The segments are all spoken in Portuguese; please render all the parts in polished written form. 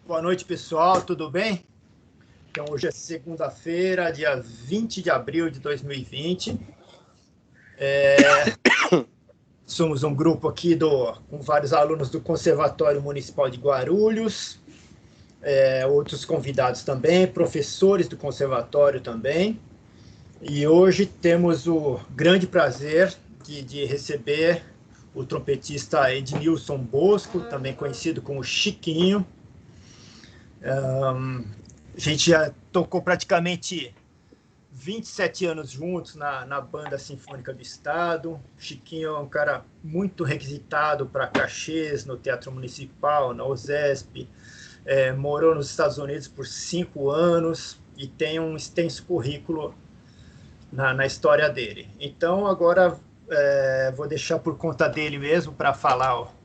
Boa noite, pessoal, tudo bem? Então, hoje é segunda-feira, dia 20 de abril de 2020. Somos um grupo aqui com vários alunos do Conservatório Municipal de Guarulhos, outros convidados também, professores do Conservatório também. E hoje temos o grande prazer de receber o trompetista Ednilson Bosco, também conhecido como Chiquinho. A gente já tocou praticamente 27 anos juntos na Banda Sinfônica do Estado. Chiquinho é um cara muito requisitado para cachês no Teatro Municipal, na USESP. Morou nos Estados Unidos por 5 anos e tem um extenso currículo na história dele. Então, agora vou deixar por conta dele mesmo para falar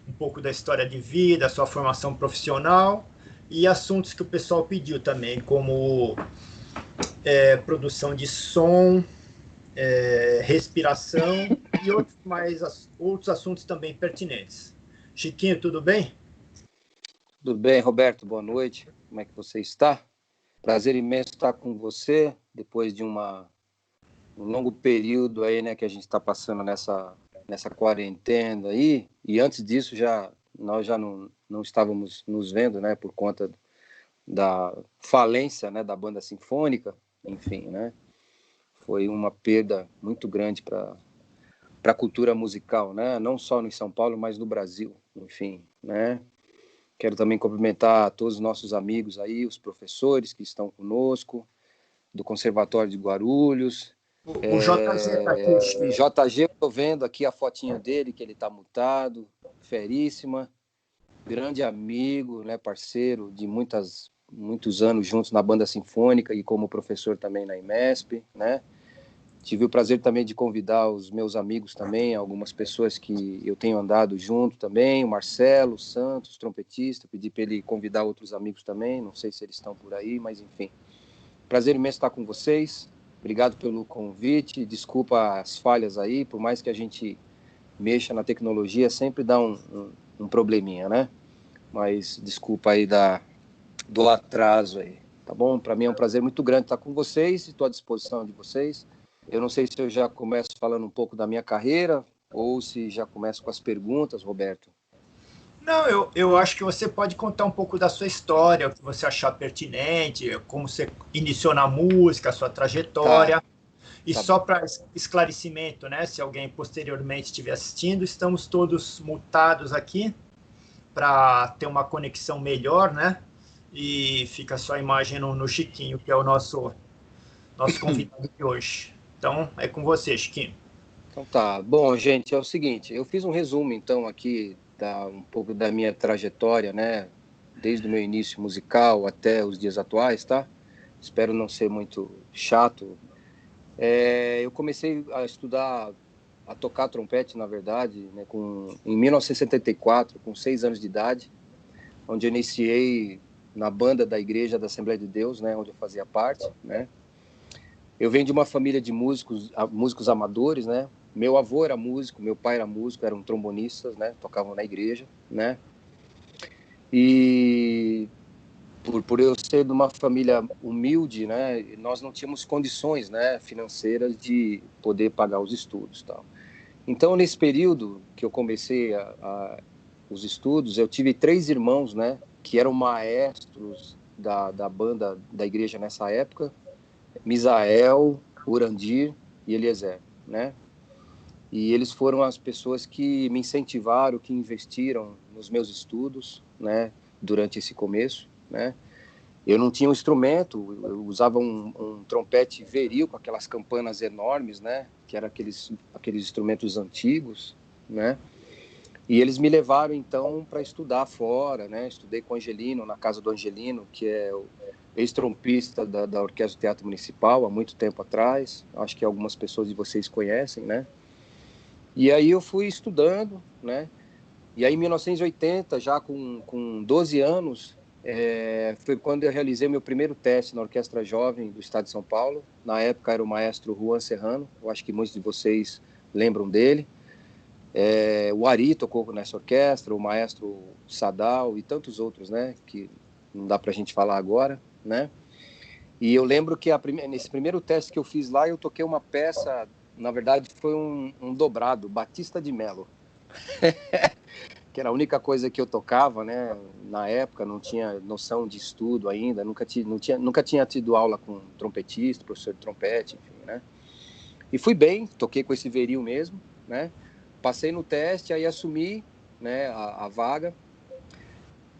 um pouco da história de vida, sua formação profissional e assuntos que o pessoal pediu também, como produção de som, respiração e outros assuntos também pertinentes. Chiquinho, tudo bem? Tudo bem, Roberto, boa noite. Como é que você está? Prazer imenso estar com você, depois de um longo período aí, né, que a gente está passando nessa quarentena aí, e antes disso nós já não estávamos nos vendo, né, por conta da falência, né, da Banda Sinfônica, enfim, né, foi uma perda muito grande para a cultura musical, né, não só em São Paulo, mas no Brasil, enfim, né. Quero também cumprimentar todos os nossos amigos aí, os professores que estão conosco, do Conservatório de Guarulhos. O JG está aqui. JG, eu estou vendo aqui a fotinha dele, que ele está mutado, feríssima, grande amigo, né, parceiro de muitos anos juntos na Banda Sinfônica e como professor também na IMESP, né? Tive o prazer também de convidar os meus amigos também, algumas pessoas que eu tenho andado junto também, o Marcelo Santos, trompetista, pedi para ele convidar outros amigos também, não sei se eles estão por aí, mas enfim. Prazer imenso estar com vocês, obrigado pelo convite, desculpa as falhas aí, por mais que a gente mexa na tecnologia, sempre dá um probleminha, né? Mas desculpa aí do atraso aí, tá bom? Para mim é um prazer muito grande estar com vocês e estou à disposição de vocês. Eu não sei se eu já começo falando um pouco da minha carreira ou se já começo com as perguntas, Roberto. Não, eu acho que você pode contar um pouco da sua história, o que você achar pertinente, como você iniciou na música, a sua trajetória. E só para esclarecimento, né? Se alguém posteriormente estiver assistindo, estamos todos mutados aqui para ter uma conexão melhor, né? E fica só a imagem no Chiquinho, que é o nosso convidado de hoje. Então, é com você, Chiquinho. Então tá. Bom, gente, é o seguinte, eu fiz um resumo, então, aqui, um pouco da minha trajetória, né? Desde o meu início musical até os dias atuais, tá? Espero não ser muito chato. Eu comecei a estudar, a tocar trompete, na verdade, né, em 1974, com 6 anos de idade, onde eu iniciei na banda da Igreja da Assembleia de Deus, né, onde eu fazia parte, né. Eu venho de uma família de músicos amadores, né. Meu avô era músico, meu pai era músico, eram trombonistas, né, tocavam na igreja, né. E por eu ser de uma família humilde, né, nós não tínhamos condições, né, financeiras de poder pagar os estudos, tal. Então, nesse período que eu comecei os estudos, eu tive 3 irmãos, né, que eram maestros da banda da igreja nessa época, Misael, Urandir e Eliezer, né? E eles foram as pessoas que me incentivaram, que investiram nos meus estudos, né, durante esse começo, né? Eu não tinha um instrumento, eu usava um trompete veril com aquelas campanas enormes, né? Que eram aqueles instrumentos antigos, né? E eles me levaram, então, para estudar fora, né? Estudei com o Angelino, na casa do Angelino, que é o ex-trompista da Orquestra do Teatro Municipal, há muito tempo atrás. Acho que algumas pessoas de vocês conhecem, né? E aí eu fui estudando, né? E aí, em 1980, já com 12 anos, foi quando eu realizei meu primeiro teste na Orquestra Jovem do Estado de São Paulo. Na época era o maestro Juan Serrano, eu acho que muitos de vocês lembram dele. O Ari tocou nessa orquestra, o maestro Sadal e tantos outros, né? Que não dá para a gente falar agora, né? E eu lembro que nesse primeiro teste que eu fiz lá, eu toquei uma peça, na verdade foi um dobrado, Batista de Mello, que era a única coisa que eu tocava, né? Na época não tinha noção de estudo ainda, nunca tinha tido aula com trompetista, professor de trompete, enfim, né? E fui bem, toquei com esse veril mesmo, né? Passei no teste, aí assumi, né, a vaga.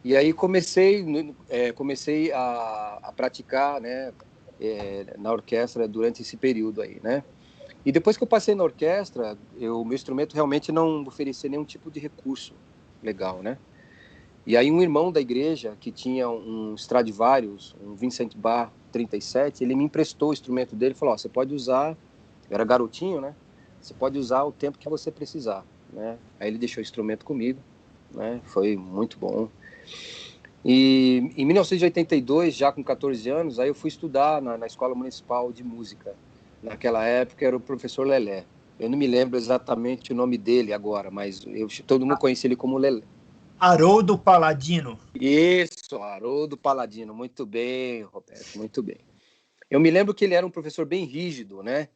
E aí comecei a praticar, né, na orquestra durante esse período aí, né? E depois que eu passei na orquestra, meu instrumento realmente não oferecia nenhum tipo de recurso legal, né? E aí um irmão da igreja, que tinha um Stradivarius, um Vincent Bar 37, ele me emprestou o instrumento dele e falou, você pode usar, eu era garotinho, né? Você pode usar o tempo que você precisar, né? Aí ele deixou o instrumento comigo, né? Foi muito bom. E em 1982, já com 14 anos, aí eu fui estudar na Escola Municipal de Música. Naquela época era o professor Lelé. Eu não me lembro exatamente o nome dele agora, mas todo mundo conhecia ele como Lelé. Haroldo Paladino. Isso, Haroldo Paladino. Muito bem, Roberto, muito bem. Eu me lembro que ele era um professor bem rígido, né?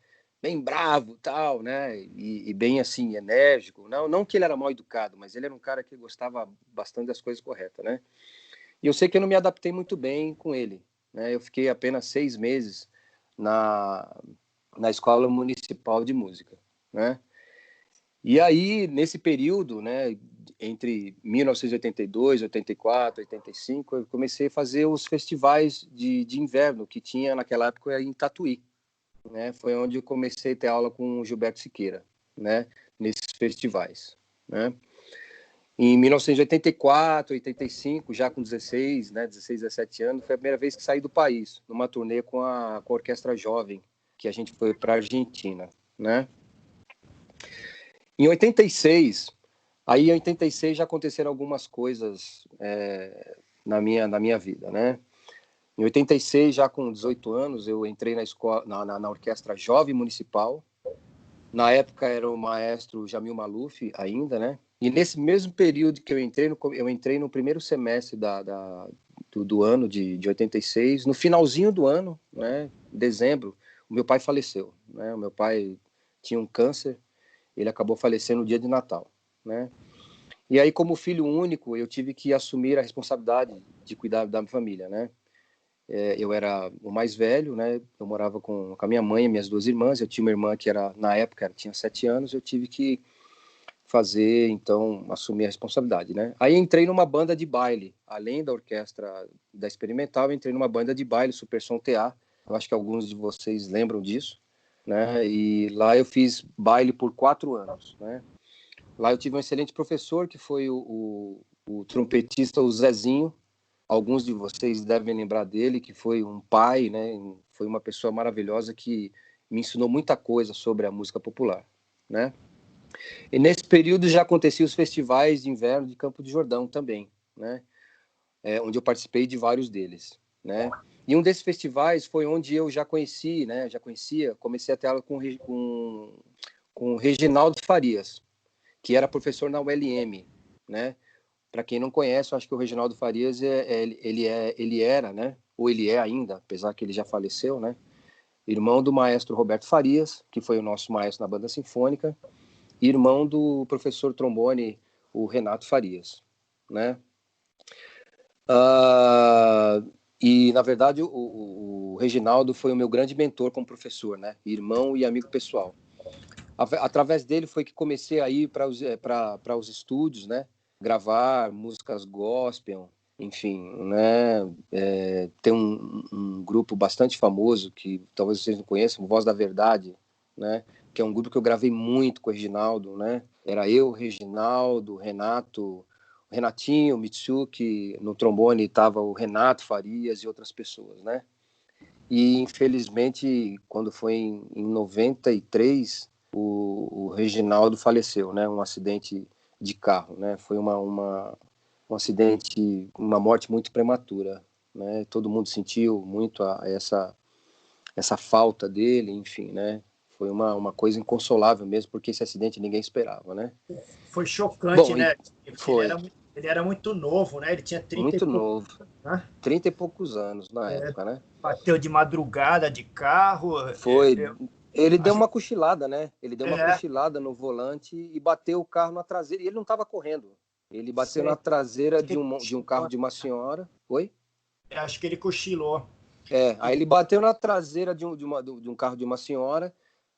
Bem bravo, tal, né? E bem assim enérgico. Não que ele era mal educado, mas ele era um cara que gostava bastante das coisas corretas, né? E eu sei que eu não me adaptei muito bem com ele, né? Eu fiquei apenas 6 meses na Escola Municipal de Música, né? E aí, nesse período, né, entre 1982, 84, 85, eu comecei a fazer os festivais de inverno que tinha naquela época em Tatuí, né? Foi onde eu comecei a ter aula com o Gilberto Siqueira, né? Nesses festivais, né? Em 1984, 85, já com 16, né, 16, 17 anos, foi a primeira vez que saí do país, numa turnê com a Orquestra Jovem, que a gente foi para a Argentina, né? Em 86, aí em 86 já aconteceram algumas coisas na minha vida, né? Em 86, já com 18 anos, eu entrei na Orquestra Jovem Municipal. Na época era o maestro Jamil Maluf ainda, né? E nesse mesmo período que eu entrei no primeiro semestre do ano de 86, no finalzinho do ano, né? Em dezembro, o meu pai faleceu, né? O meu pai tinha um câncer, ele acabou falecendo no dia de Natal, né? E aí, como filho único, eu tive que assumir a responsabilidade de cuidar da minha família, né? Eu era o mais velho, né? Eu morava com a minha mãe e minhas 2 irmãs. Eu tinha uma irmã que na época, tinha 7 anos. Eu tive que fazer, então, assumir a responsabilidade, né? Aí entrei numa banda de baile. Além da orquestra da Experimental, eu entrei numa banda de baile, Super Som TA. Eu acho que alguns de vocês lembram disso, né? E lá eu fiz baile por 4 anos, né? Lá eu tive um excelente professor, que foi o trompetista, o Zezinho. Alguns de vocês devem lembrar dele, que foi um pai, né? Foi uma pessoa maravilhosa que me ensinou muita coisa sobre a música popular, né? E nesse período já aconteciam os festivais de inverno de Campo de Jordão também, né? Onde eu participei de vários deles, né? E um desses festivais foi onde eu já conheci, né? Comecei a ter aula com o Reginaldo Farias, que era professor na ULM, né? Para quem não conhece, eu acho que o Reginaldo Farias ele era, né? Ou ele é ainda, apesar que ele já faleceu, né? Irmão do maestro Roberto Farias, que foi o nosso maestro na banda sinfônica, e irmão do professor trombone, o Renato Farias, né? E na verdade o Reginaldo foi o meu grande mentor como professor, né? Irmão e amigo pessoal. Através dele foi que comecei a ir para os estúdios, né? Gravar músicas gospel, enfim, né? Tem um grupo bastante famoso que talvez vocês não conheçam, Voz da Verdade, né? Que é um grupo que eu gravei muito com o Reginaldo, né? Era eu, Reginaldo, Renatinho, Mitsuki, no trombone estava o Renato Farias e outras pessoas, né? E infelizmente, quando foi em 93, o Reginaldo faleceu, né? Um acidente de carro, né? Foi um acidente, uma morte muito prematura, né? Todo mundo sentiu muito essa falta dele, enfim, né? Foi uma coisa inconsolável mesmo, porque esse acidente ninguém esperava, né? Foi chocante, Bom, né? foi Ele era muito novo, né? Ele tinha 30 e muito pouco, novo, né? 30 e poucos anos na época, né? Bateu de madrugada de carro. Foi. Ele A deu gente, uma cochilada, né? Ele deu uma é, cochilada no volante e bateu o carro na traseira. E ele não estava correndo. Ele bateu na sei, traseira acho que ele de um carro cochilou. de uma senhora. Oi? Acho que ele cochilou. Aí ele bateu na traseira de um carro de uma senhora.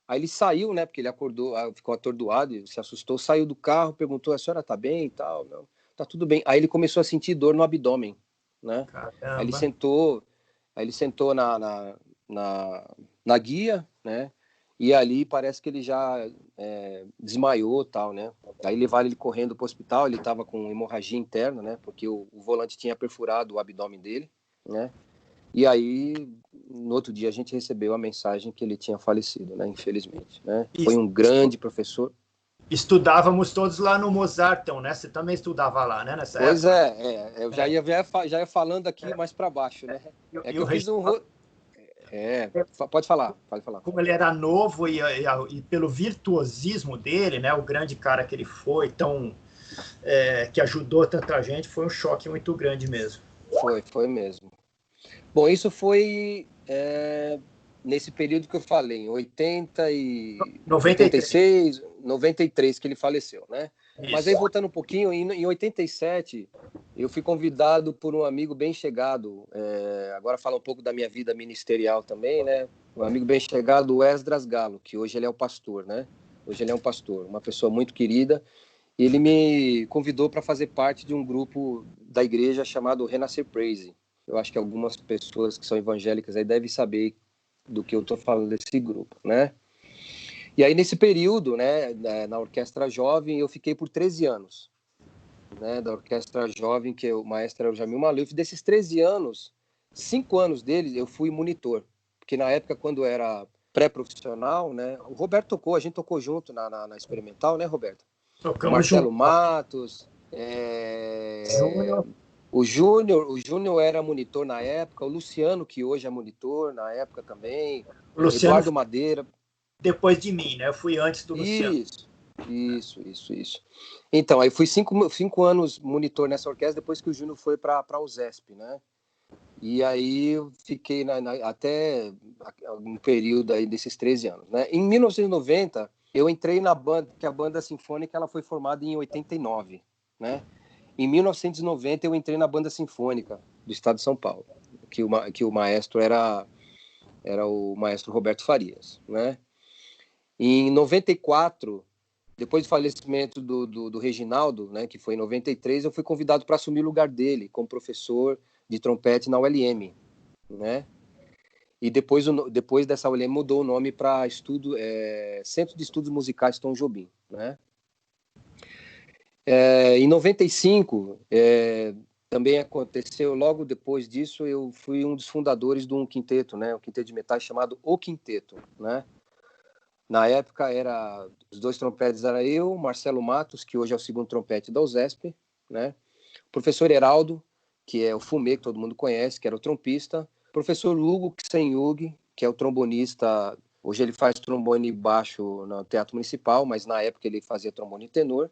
Aí ele saiu, né? Porque ele acordou, ficou atordoado, e se assustou, saiu do carro, perguntou: a senhora tá bem e tal? Não, tá tudo bem. Aí ele começou a sentir dor no abdômen, né? Aí ele Caramba. sentou, aí ele sentou na, na guia, né? E ali parece que ele já desmaiou, tal, né? Aí levaram ele correndo para o hospital. Ele estava com hemorragia interna, né? Porque o volante tinha perfurado o abdômen dele, né? E aí, no outro dia, a gente recebeu a mensagem que ele tinha falecido, né? Infelizmente, né? Foi um grande professor. Estudávamos todos lá no Mozartão, né? Você também estudava lá, né? Nessa Pois época. eu já ia falando aqui mais para baixo, né? É E que o eu fiz Reginaldo, pode falar, pode falar. como ele era novo e pelo virtuosismo dele, né? O grande cara que ele foi, que ajudou tanta gente, foi um choque muito grande mesmo. Foi mesmo. Bom, isso foi nesse período que eu falei, em 93. 86, 93 que ele faleceu, né? Mas aí, Isso. voltando um pouquinho, em 87, eu fui convidado por um amigo bem chegado, agora fala um pouco da minha vida ministerial também, né? Um amigo bem chegado, o Esdras Galo, que hoje ele é o pastor, né? Hoje ele é um pastor, uma pessoa muito querida, e ele me convidou para fazer parte de um grupo da igreja chamado Renascer Praise. Eu acho que algumas pessoas que são evangélicas aí devem saber do que eu estou falando desse grupo, né? E aí, nesse período, né, na Orquestra Jovem, eu fiquei por 13 anos, né, da Orquestra Jovem, que o maestro era o Jamil Maluf. Desses 13 anos, 5 anos deles eu fui monitor, porque na época, quando eu era pré-profissional, né, o Roberto tocou, a gente tocou junto na Experimental, né, Roberto? O Tocamos Marcelo junto. Matos, Júnior. o Júnior era monitor na época, o Luciano, que hoje é monitor, na época também, O o Luciano Eduardo Madeira. depois de mim, né? Eu fui antes do Luciano. Isso. Então, aí fui 5 anos monitor nessa orquestra, depois que o Júnior foi para a USESP, né? E aí eu fiquei até um período aí desses 13 anos, né? Em 1990, eu entrei na banda, que a banda sinfônica ela foi formada em 89, né? Em 1990 eu entrei na banda sinfônica do estado de São Paulo, que o maestro era o maestro Roberto Farias, né? Em 94, depois do falecimento do Reginaldo, né, que foi em 93, eu fui convidado para assumir o lugar dele como professor de trompete na ULM, né? E depois dessa ULM mudou o nome para Centro de Estudos Musicais Tom Jobim, né? Em 95, também aconteceu, logo depois disso, eu fui um dos fundadores de um quinteto, né? Um quinteto de metais chamado O Quinteto, né? Na época, os dois trompetes era eu, Marcelo Matos, que hoje é o segundo trompete da USESP, né? O professor Heraldo, que é o Fumê, que todo mundo conhece, que era o trompista. O professor Lugo Ksenyug, que é o trombonista. Hoje ele faz trombone baixo no Teatro Municipal, mas na época ele fazia trombone tenor.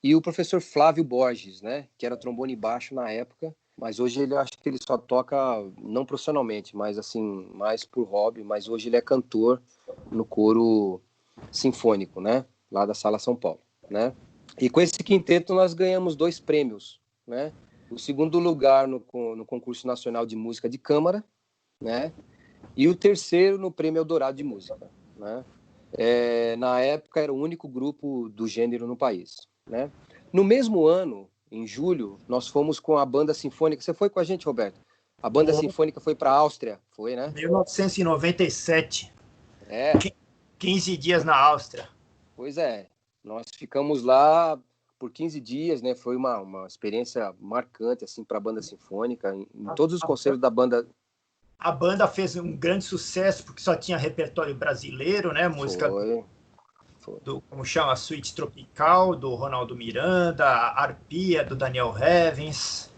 E o professor Flávio Borges, né? Que era trombone baixo na época, mas hoje ele acho que ele só toca, não profissionalmente, mas assim, mais por hobby, mas hoje ele é cantor no coro sinfônico, né? Lá da Sala São Paulo, né? E com esse quinteto nós ganhamos 2 prêmios, né? O segundo lugar no concurso nacional de música de câmara, né? E o terceiro no Prêmio Eldorado de Música, né? Na época era o único grupo do gênero no país, né? No mesmo ano, em julho, nós fomos com a banda sinfônica. Você foi com a gente, Roberto? A banda sinfônica foi para a Áustria, foi, né? 1997. É, 15 dias na Áustria. pois é. Nós ficamos lá por 15 dias, né? Foi uma experiência marcante assim para a banda sinfônica. Em todos os concertos da banda. A banda fez um grande sucesso porque só tinha repertório brasileiro, né? Música Foi. como chama, Suíte Tropical, do Ronaldo Miranda, Arpia, do Daniel Hevins.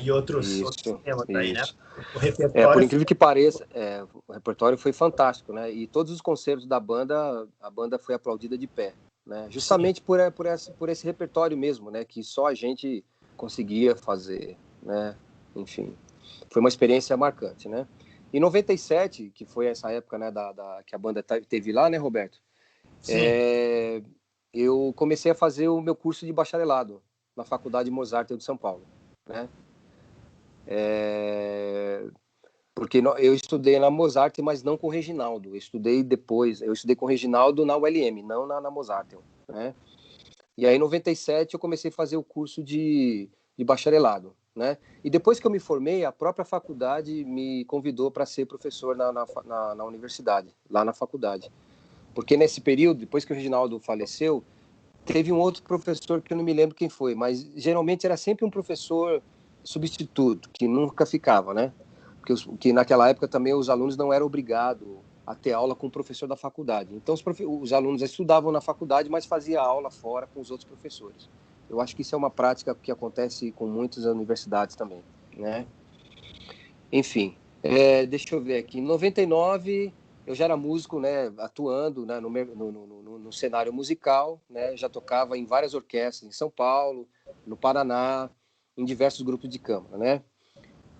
e outros Isso, temas aí, né? isso. O repertório... Por incrível que pareça, o repertório foi fantástico, né? E todos os concertos da banda, a banda foi aplaudida de pé, né? Justamente por esse repertório mesmo, né? Que só a gente conseguia fazer, né? Enfim, foi uma experiência marcante, né? Em 97, que foi essa época, né, que a banda teve lá, né, Roberto? Eu comecei a fazer o meu curso de bacharelado na Faculdade Mozart de São Paulo, né? Porque eu estudei na Mozart, mas não com o Reginaldo. Eu estudei com o Reginaldo na ULM, não na Mozart, né? E aí, em 97, eu comecei a fazer o curso de bacharelado, né? E depois que eu me formei, a própria faculdade me convidou para ser professor na universidade, lá na faculdade. Porque nesse período, depois que o Reginaldo faleceu, teve um outro professor que eu não me lembro quem foi, mas geralmente era sempre um professor substituto, que nunca ficava, né? Porque naquela época também os alunos não eram obrigados a ter aula com o professor da faculdade. Então os alunos estudavam na faculdade, mas faziam aula fora com os outros professores. Eu acho que isso é uma prática que acontece com muitas universidades também, né? Enfim, deixa eu ver aqui. Em 99, eu já era músico, né, atuando, né, no cenário musical, né, já tocava em várias orquestras em São Paulo, no Paraná, em diversos grupos de câmara, né?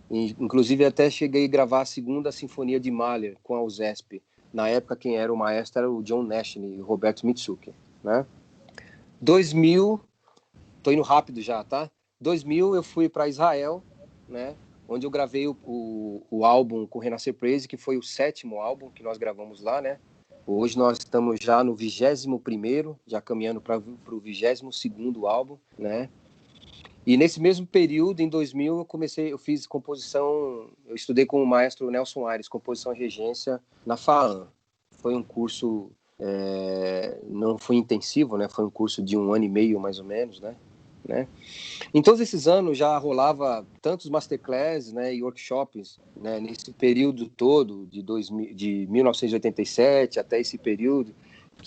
Inclusive até cheguei a gravar a segunda Sinfonia de Mahler com a USESP. Na época quem era o maestro era o John Nash e o Roberto Mitsuki, né? 2000, tô indo rápido já, tá? 2000 eu fui para Israel, né? Onde eu gravei o álbum com Renascer Praise, que foi o 7º álbum que nós gravamos lá, né? Hoje nós estamos já no 21º, já caminhando para o 22º álbum, né? E nesse mesmo período, em 2000, eu fiz composição, eu estudei com o maestro Nelson Aires, composição e regência na FAAM. Foi um curso, não foi intensivo, né? Foi um curso de 1 ano e meio, mais ou menos, né? Em todos esses anos já rolava tantos masterclass, né, e workshops, né, nesse período todo de 1987 até esse período,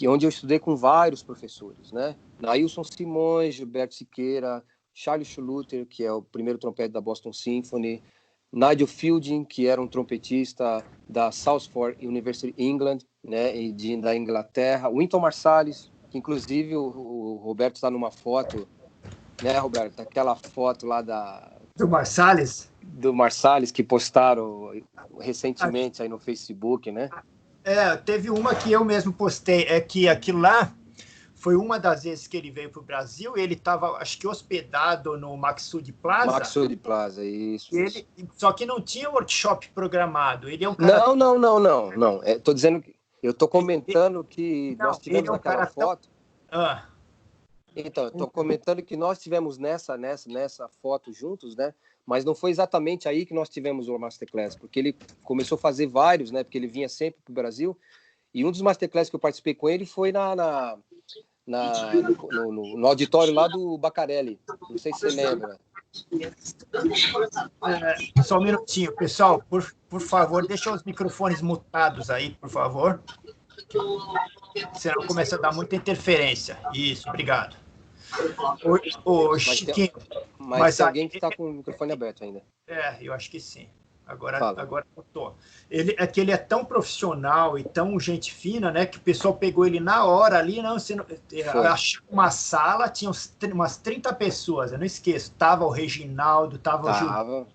onde eu estudei com vários professores, né? Nailson Simões, Gilberto Siqueira, Charles Schluter, que é o primeiro trompete da Boston Symphony, Nigel Fielding, que era um trompetista da Salford University England, né, da Inglaterra, Wynton Marsalis, que inclusive o Roberto está numa foto, né, Roberto? Aquela foto lá do Marsalis? Do Marsalis que postaram recentemente aí no Facebook, né? Teve uma que eu mesmo postei, que aquilo lá foi uma das vezes que ele veio para o Brasil, ele estava, acho que, hospedado no Maxud Plaza. Maxud Plaza, isso. Só que não tinha workshop programado. Ele é um cara... Não. Tô dizendo que eu tô comentando que nós tivemos aquela foto. Então, eu tô comentando que nós tivemos nessa foto juntos, né? Mas não foi exatamente aí que nós tivemos o Masterclass, porque ele começou a fazer vários, né? Porque ele vinha sempre para o Brasil. E um dos Masterclass que eu participei com ele foi no auditório lá do Bacarelli. Não sei se você lembra. Só um minutinho, pessoal. Por favor, deixa os microfones mutados aí, por favor. Senão começa a dar muita interferência. Isso, obrigado. Chiquinho. Mas tem alguém que está com o microfone aberto ainda. Eu acho que sim. Agora eu tô. Ele é tão profissional e tão gente fina, né? Que o pessoal pegou ele na hora ali, achou uma sala, tinha umas 30 pessoas, eu não esqueço. Tava o Reginaldo, tava o Gil,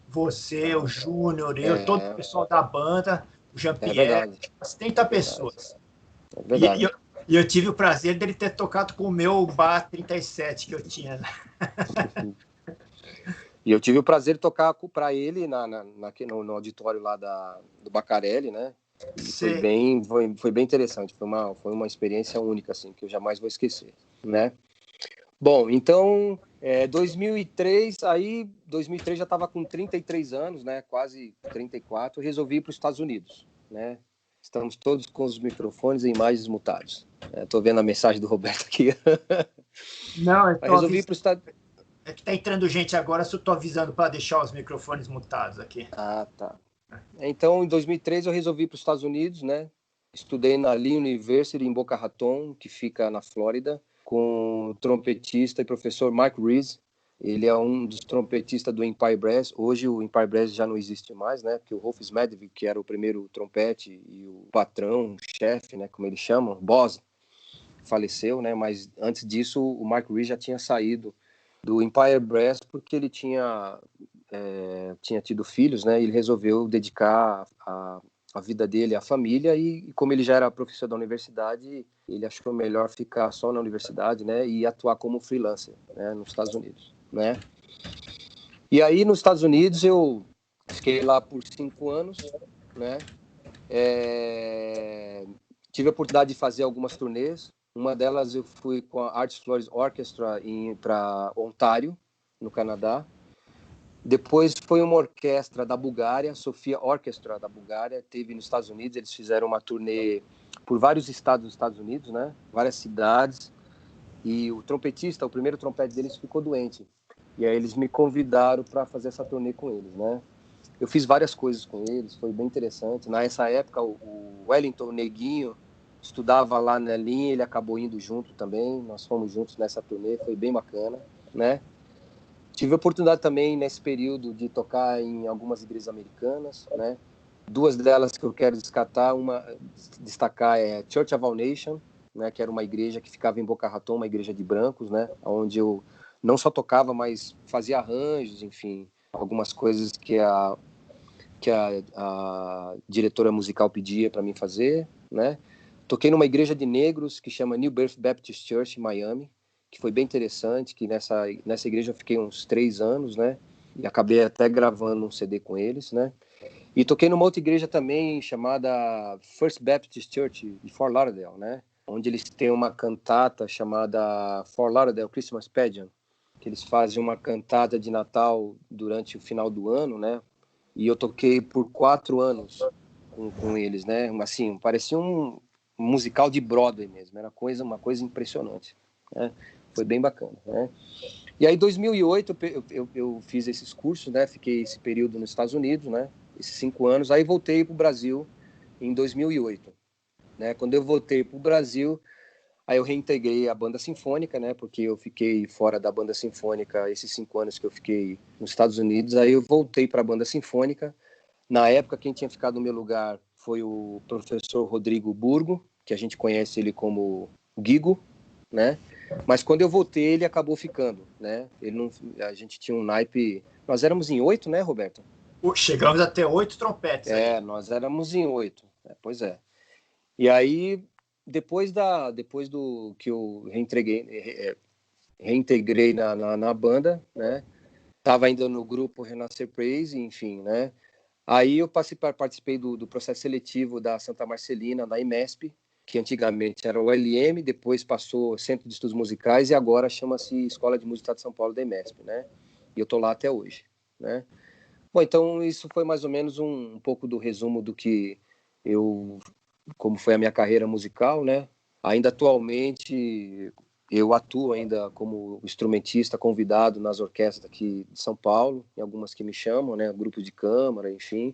você, o Júnior, todo o pessoal da banda, o Jean-Pierre, umas 30 pessoas. É verdade. E eu tive o prazer dele ter tocado com o meu Bar 37 que eu tinha. E eu tive o prazer de tocar para ele no auditório lá do Bacarelli, né? Foi bem interessante, foi uma experiência única, assim, que eu jamais vou esquecer, né? Bom, então, 2003 já estava com 33 anos, né? Quase 34, resolvi ir para os Estados Unidos, né? Estamos todos com os microfones e imagens mutados. Estou vendo a mensagem do Roberto aqui. Não, eu resolvi ir para os Estados Unidos. É que tá entrando gente agora, só tô avisando para deixar os microfones mutados aqui. Ah, tá. Então, em 2003, eu resolvi ir para os Estados Unidos, né? Estudei na Lee University, em Boca Raton, que fica na Flórida, com o trompetista e professor Mark Rees, Ele é um dos trompetistas do Empire Brass. Hoje o Empire Brass já não existe mais, né? Porque o Rolf Smedvik, que era o primeiro trompete e o patrão, o chefe, né? Como eles chamam, boss, faleceu, né? Mas antes disso o Mark Reed já tinha saído do Empire Brass porque ele tinha tido filhos, né? E ele resolveu dedicar a vida dele à família e como ele já era professor da universidade, ele achou melhor ficar só na universidade, né? E atuar como freelancer, né? Nos Estados Unidos, né? E aí nos Estados Unidos eu fiquei lá por 5 anos, né? Tive a oportunidade de fazer algumas turnês. Uma delas eu fui com a Arts Flores Orchestra para Ontário, no Canadá. Depois foi uma orquestra da Bulgária, Sofia Orchestra da Bulgária, teve nos Estados Unidos. Eles fizeram uma turnê por vários estados dos Estados Unidos, né? Várias cidades. E o trompetista, o primeiro trompete deles, ficou doente. E aí eles me convidaram para fazer essa turnê com eles, né? Eu fiz várias coisas com eles, foi bem interessante. Nessa época, o Wellington Neguinho estudava lá na linha, ele acabou indo junto também. Nós fomos juntos nessa turnê, foi bem bacana, né? Tive a oportunidade também, nesse período, de tocar em algumas igrejas americanas, né? 2 delas que eu quero destacar é Church of All Nations, né? Que era uma igreja que ficava em Boca Raton, uma igreja de brancos, né? Onde eu não só tocava, mas fazia arranjos, enfim, algumas coisas que a diretora musical pedia para mim fazer, né? Toquei numa igreja de negros que chama New Birth Baptist Church, em Miami, que foi bem interessante, que nessa igreja eu fiquei uns 3 anos, né? E acabei até gravando um CD com eles, né? E toquei numa outra igreja também chamada First Baptist Church de Fort Lauderdale, né? Onde eles têm uma cantata chamada Fort Lauderdale Christmas Pageant, que eles fazem uma cantata de Natal durante o final do ano, né? E eu toquei por 4 anos com eles, né? Assim, parecia um musical de Broadway mesmo, era uma coisa impressionante, né? Foi bem bacana, né? E aí, em 2008, eu fiz esses cursos, né? Fiquei esse período nos Estados Unidos, né? Esses 5 anos. Aí voltei para o Brasil em 2008, né? Quando eu voltei para o Brasil, aí eu reintegrei a banda sinfônica, né? Porque eu fiquei fora da banda sinfônica esses 5 anos que eu fiquei nos Estados Unidos. Aí eu voltei para a banda sinfônica. Na época, quem tinha ficado no meu lugar foi o professor Rodrigo Burgo, que a gente conhece ele como Guigo, né? Mas quando eu voltei, ele acabou ficando, né? A gente tinha um naipe... Nós éramos em 8, né, Roberto? Chegamos a ter 8 trompetes aí. Nós éramos em 8. Pois é. E aí, depois do que eu reintegrei na banda, né? Tava ainda no grupo Renascer Praise, enfim, né? Aí eu participei do processo seletivo da Santa Marcelina, da IMESP, que antigamente era o LM, depois passou Centro de Estudos Musicais e agora chama-se Escola de Música de São Paulo da IMESP, né? E eu tô lá até hoje, né? Bom, então isso foi mais ou menos um pouco do resumo do que como foi a minha carreira musical, né? Ainda atualmente eu atuo ainda como instrumentista convidado nas orquestras aqui de São Paulo, em algumas que me chamam, né? Grupos de câmara, enfim,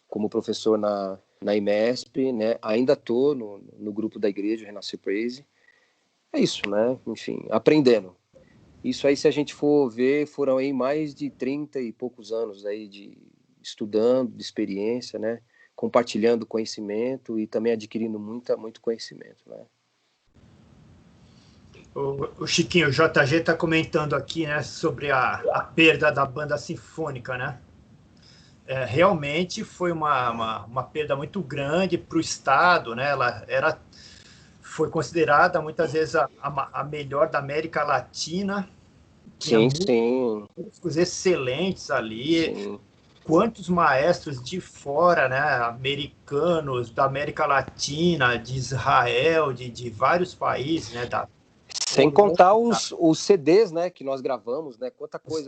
como professor na IMESP, né? Ainda estou no grupo da igreja, Renascer Praise. É isso, né? Enfim, aprendendo. Isso aí, se a gente for ver, foram aí mais de 30 e poucos anos aí de estudando, de experiência, né? Compartilhando conhecimento e também adquirindo muito conhecimento, né? O Chiquinho, o JG está comentando aqui, né, sobre a perda da banda sinfônica, né? Realmente foi uma perda muito grande para o Estado, né? Ela foi considerada muitas vezes a melhor da América Latina. Tinha Sim. músicos excelentes ali. Sim. Quantos maestros de fora, né? Americanos, da América Latina, de Israel, de vários países, né? Sem contar os CDs, né, que nós gravamos, né?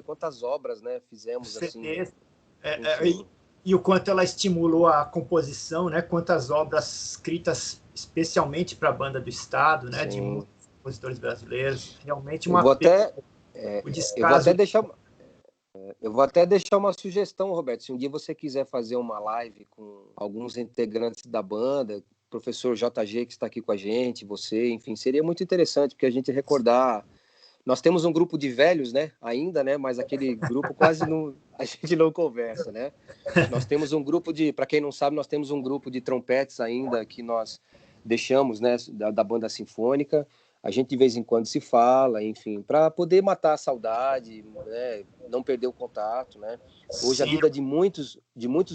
Quantas obras, né, fizemos CDs, assim. E o quanto ela estimulou a composição, né? Quantas obras escritas especialmente para a banda do Estado, né? De muitos compositores brasileiros. Realmente eu vou até deixar uma sugestão, Roberto. Se um dia você quiser fazer uma live com alguns integrantes da banda, professor JG que está aqui com a gente, você, enfim, seria muito interessante, porque a gente recordar Nós temos um grupo de velhos, né, ainda, né, mas aquele grupo quase não, a gente não conversa, né? Nós temos um grupo de, para quem não sabe, nós temos um grupo de trompetes ainda que nós deixamos, né, da banda sinfônica. A gente de vez em quando se fala, enfim, para poder matar a saudade, né, não perder o contato, né? Hoje a Sim. vida de muitos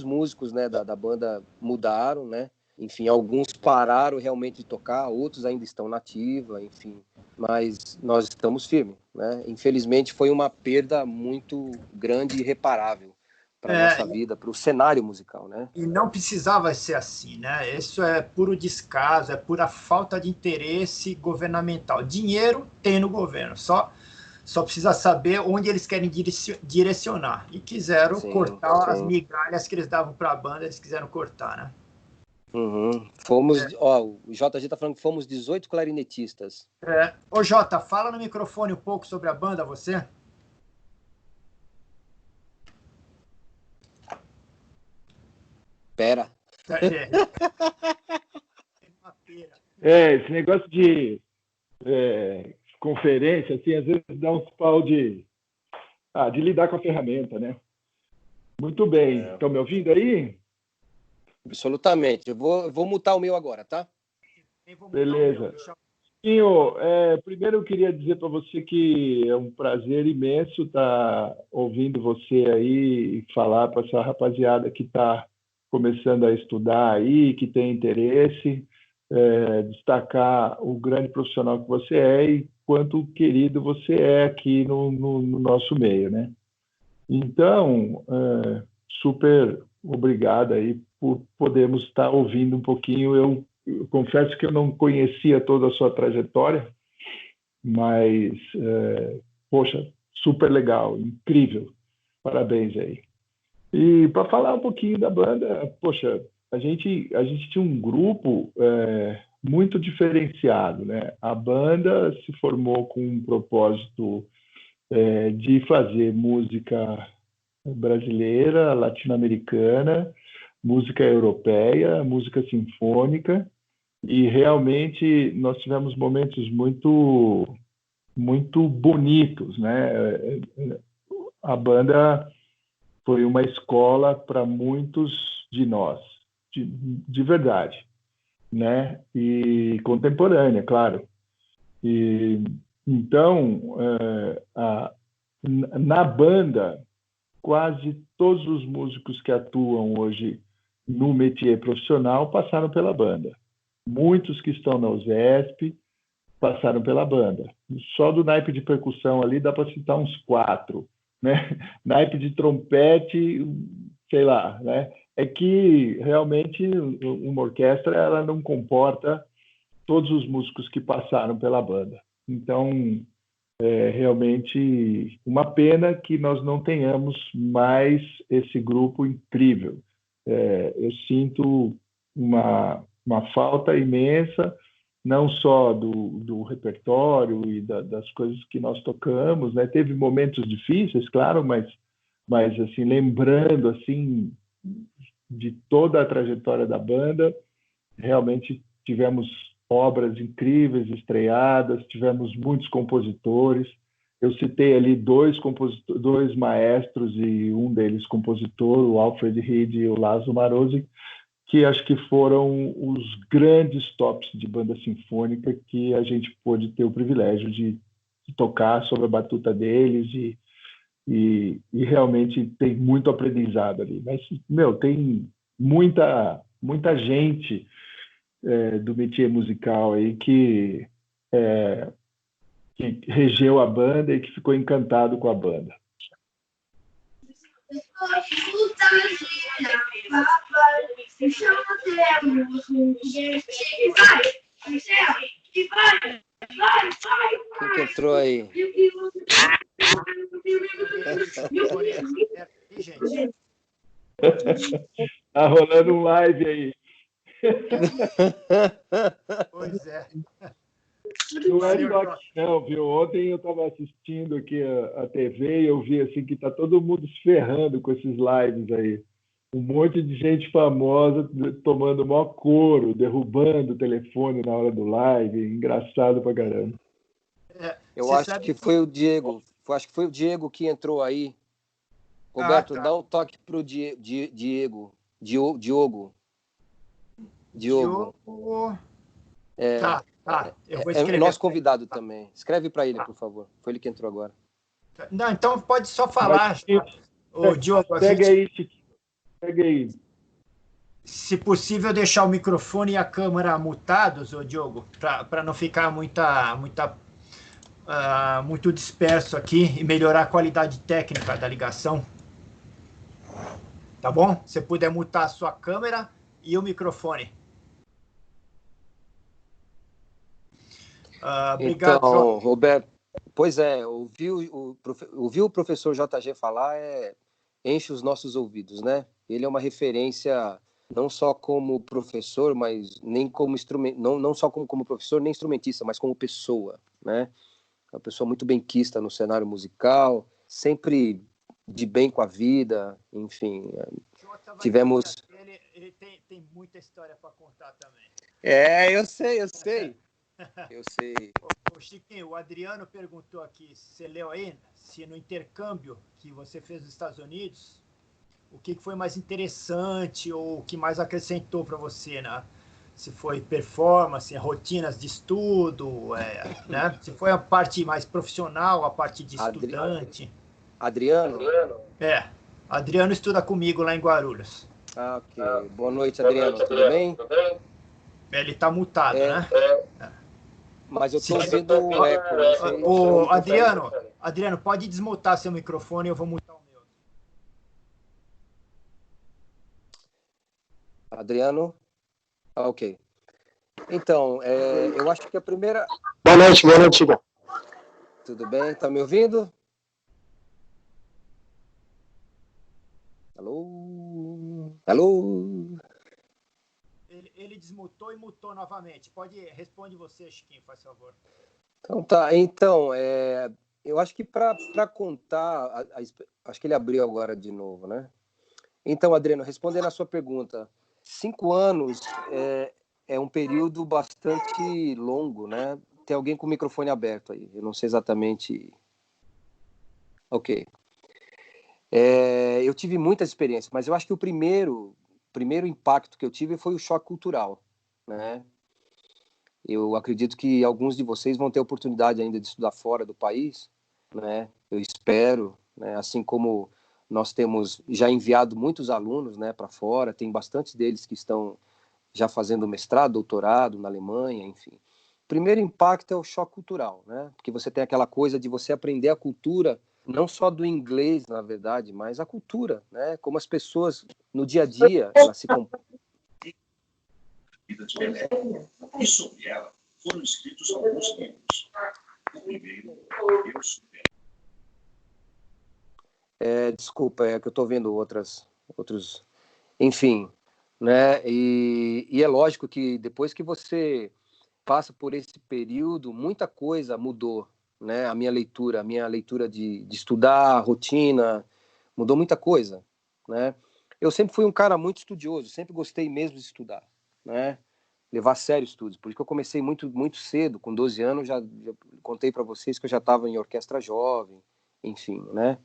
músicos, né, da banda mudaram, né? Enfim, alguns pararam realmente de tocar, outros ainda estão na ativa, enfim, mas nós estamos firmes, né? Infelizmente foi uma perda muito grande e irreparável para a nossa vida, para o cenário musical, né? E não precisava ser assim, né? Isso é puro descaso, é pura falta de interesse governamental. Dinheiro tem no governo, só precisa saber onde eles querem direcionar. E quiseram Sim, cortar as sim. migalhas que eles davam para a banda, eles quiseram cortar, né? Uhum. Fomos, ó, o JG tá falando que fomos 18 clarinetistas. Ô Jota, fala no microfone um pouco sobre a banda, você. Pera. Esse negócio de conferência, assim, às vezes dá uns pau de lidar com a ferramenta, né? Muito bem. Estão me ouvindo aí? Absolutamente. Eu vou mutar o meu agora, tá? Beleza. Primeiro eu queria dizer para você que é um prazer imenso estar ouvindo você aí falar para essa rapaziada que está começando a estudar aí, que tem interesse, destacar o grande profissional que você é e quanto querido você é aqui no nosso meio, né? Então, super obrigado aí por podermos estar ouvindo um pouquinho. Eu confesso que eu não conhecia toda a sua trajetória, mas, poxa, super legal, incrível. Parabéns aí. E para falar um pouquinho da banda, poxa, a gente tinha um grupo muito diferenciado, né? A banda se formou com um propósito de fazer música brasileira, latino-americana, música europeia, música sinfônica, e realmente nós tivemos momentos muito bonitos, né? A banda foi uma escola para muitos de nós, de verdade, né? E contemporânea, claro. E então, na banda, quase todos os músicos que atuam hoje no métier profissional passaram pela banda. Muitos que estão na USESP passaram pela banda. Só do naipe de percussão ali dá para citar uns 4, né? Naipe de trompete, sei lá, né? É que realmente uma orquestra ela não comporta todos os músicos que passaram pela banda. Então, é realmente uma pena que nós não tenhamos mais esse grupo incrível. Eu sinto uma falta imensa, não só do repertório e das coisas que nós tocamos, né? Teve momentos difíceis, claro, mas assim, lembrando assim de toda a trajetória da banda, realmente tivemos obras incríveis estreadas, tivemos muitos compositores. Eu citei ali dois maestros e um deles compositor, o Alfred Reed e o Laszlo Marozzi, que acho que foram os grandes tops de banda sinfônica que a gente pôde ter o privilégio de tocar sob a batuta deles e realmente tem muito aprendizado ali. Mas, tem muita gente do métier musical aí que regeu a banda e que ficou encantado com a banda. Quem entrou aí? Tá rolando um live aí. Pois é. Não é só aqui, não, viu? Ontem eu estava assistindo aqui a TV e eu vi assim que tá todo mundo se ferrando com esses lives aí. Um monte de gente famosa tomando maior couro, derrubando o telefone na hora do live. Engraçado pra caramba. Eu acho que foi o Diego. Acho que foi o Diego que entrou aí. Roberto, dá um toque pro Diego. Diogo. Tá. Eu vou escrever. É nosso convidado também. Escreve para ele, por favor. Foi ele que entrou agora. Não, então pode só falar. O Diogo, segue aí. Se possível, deixar o microfone e a câmera mutados, ô Diogo, para não ficar muito disperso aqui e melhorar a qualidade técnica da ligação. Tá bom? Se puder mutar a sua câmera e o microfone. Obrigado, então, João. Roberto, pois é, ouvir o professor JG falar enche os nossos ouvidos, né? Ele é uma referência não só como professor, mas nem como não só como professor, nem instrumentista, mas como pessoa, né? Uma pessoa muito benquista no cenário musical, sempre de bem com a vida, enfim. Tivemos... Ele tem muita história para contar também. Eu sei. Eu sei. Ô, Chiquinho, o Adriano perguntou aqui, você leu aí, se no intercâmbio que você fez nos Estados Unidos, o que foi mais interessante ou o que mais acrescentou para você, né? Se foi performance, rotinas de estudo, né? Se foi a parte mais profissional, a parte de estudante. Adriano? Adriano estuda comigo lá em Guarulhos. Ok. Boa noite, Adriano. Tudo bem? Ele tá mutado, né? Mas eu tô ouvindo um eco. Adriano, pode desmutar seu microfone, eu vou mutar o meu. Adriano? Ok. Então, eu acho que a primeira... Boa noite, Igor. Tudo bem? Tá me ouvindo? Alô? Ele desmutou e mutou novamente. Responde você, Chiquinho, faz favor. Então tá. Então, eu acho que para contar... acho que ele abriu agora de novo, né? Então, Adriano, respondendo a sua pergunta, 5 anos é um período bastante longo, né? Tem alguém com o microfone aberto aí, eu não sei exatamente... Ok. Eu tive muitas experiências, mas eu acho que o primeiro impacto que eu tive foi o choque cultural, né? Eu acredito que alguns de vocês vão ter a oportunidade ainda de estudar fora do país, né? Eu espero, né? Assim como nós temos já enviado muitos alunos, né, para fora, tem bastantes deles que estão já fazendo mestrado, doutorado na Alemanha, enfim. O primeiro impacto é o choque cultural, né? Porque você tem aquela coisa de você aprender a cultura, não só do inglês, na verdade, mas a cultura, né? Como as pessoas no dia a dia, elas se E sobre ela foram escritos alguns livros. O primeiro, Eu Supero. Desculpa, é que eu estou vendo outros, enfim, né? E é lógico que depois que você passa por esse período, muita coisa mudou, né? A minha leitura de estudar, a rotina, mudou muita coisa, né? Eu sempre fui um cara muito estudioso, sempre gostei mesmo de estudar, né? Levar a sério estudos, por isso que eu comecei muito, muito cedo, com 12 anos, já contei para vocês que eu já estava em orquestra jovem, enfim, né?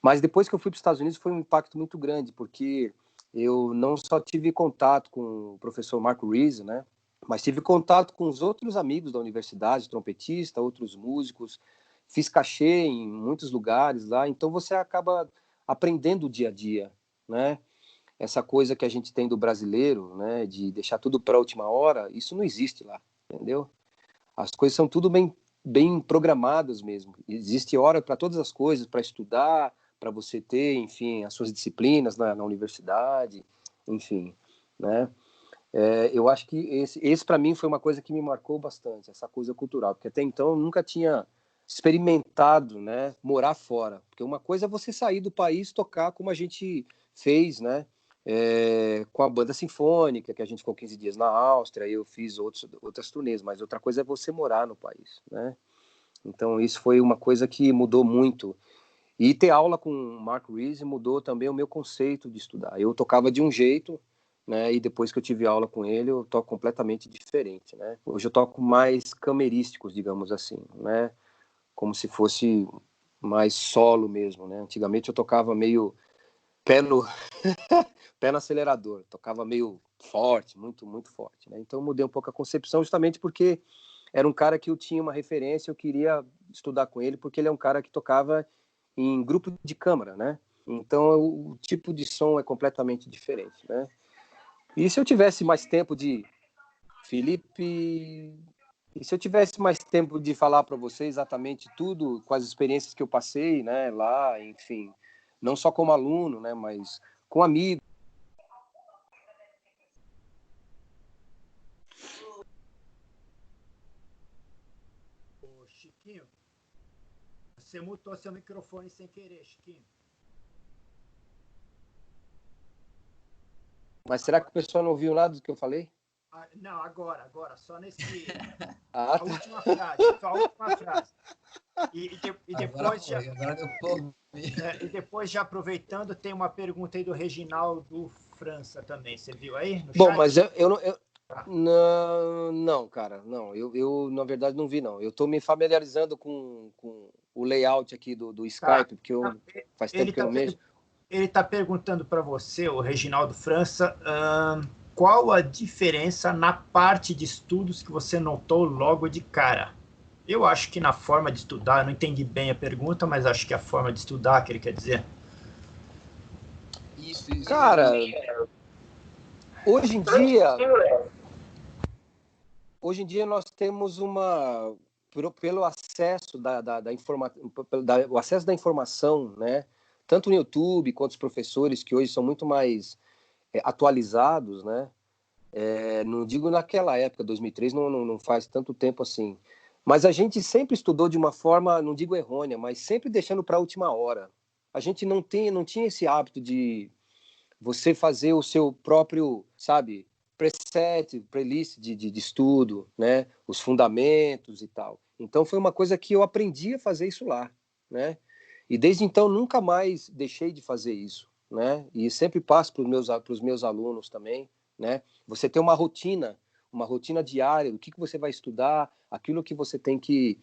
Mas depois que eu fui para os Estados Unidos foi um impacto muito grande, porque eu não só tive contato com o professor Marco Reese, né? Mas tive contato com os outros amigos da universidade, trompetista, outros músicos, fiz cachê em muitos lugares lá, então você acaba aprendendo o dia a dia, né? Essa coisa que a gente tem do brasileiro, né, de deixar tudo para a última hora, isso não existe lá, entendeu? As coisas são tudo bem programadas mesmo. Existe hora para todas as coisas, para estudar, para você ter, enfim, as suas disciplinas na universidade, enfim, né? Eu acho que esse para mim foi uma coisa que me marcou bastante, essa coisa cultural, porque até então eu nunca tinha experimentado, né, morar fora, porque uma coisa é você sair do país, tocar como a gente fez, né, com a banda sinfônica, que a gente ficou 15 dias na Áustria, eu fiz outras turnês, mas outra coisa é você morar no país, né? Então isso foi uma coisa que mudou muito. E ter aula com o Mark Reese mudou também o meu conceito de estudar. Eu tocava de um jeito, né? E depois que eu tive aula com ele, eu toco completamente diferente, né? Hoje eu toco mais camerísticos, digamos assim, né? como se fosse mais solo mesmo, né? Antigamente eu tocava meio pé no, pé no acelerador, tocava meio forte, muito, muito forte, né? Então eu mudei um pouco a concepção justamente porque era um cara que eu tinha uma referência, eu queria estudar com ele, porque ele é um cara que tocava em grupo de câmara, né? Então o tipo de som é completamente diferente, né? E se eu tivesse mais tempo de... Felipe... E se eu tivesse mais tempo de falar para você exatamente tudo, com as experiências que eu passei, né, lá, enfim, não só como aluno, né, mas com amigos. Ô, Chiquinho, você mutou seu microfone sem querer, Chiquinho. Mas será que o pessoal não ouviu nada do que eu falei? Não, agora, só nesse... Ah, A tá. última frase, só a última frase. E Agora depois foi, agora deu pra ouvir. e depois, já aproveitando, tem uma pergunta aí do Reginaldo França também. Você viu aí no Bom, chat? mas eu não... Tá. Não, cara, não. Eu, na verdade, não vi, não. Eu estou me familiarizando com o layout aqui do Tá. Skype, porque faz Ele tempo que eu está não mexo. ele tá perguntando para você, o Reginaldo França, qual a diferença na parte de estudos que você notou logo de cara? Eu acho que na forma de estudar, eu não entendi bem a pergunta, mas acho que a forma de estudar que ele quer dizer. Isso. Cara, hoje em dia... Hoje em dia nós temos pelo acesso o acesso da informação, né? Tanto no YouTube quanto os professores que hoje são muito mais atualizados, né? Não digo naquela época, 2003, não faz tanto tempo assim. Mas a gente sempre estudou de uma forma, não digo errônea, mas sempre deixando para a última hora. A gente não tinha esse hábito de você fazer o seu próprio, sabe, preset, playlist de estudo, né, os fundamentos e tal. Então foi uma coisa que eu aprendi a fazer isso lá, né? E desde então nunca mais deixei de fazer isso, né? E sempre passo para os meus alunos também, né? Você tem uma rotina diária do que você vai estudar, aquilo que você tem que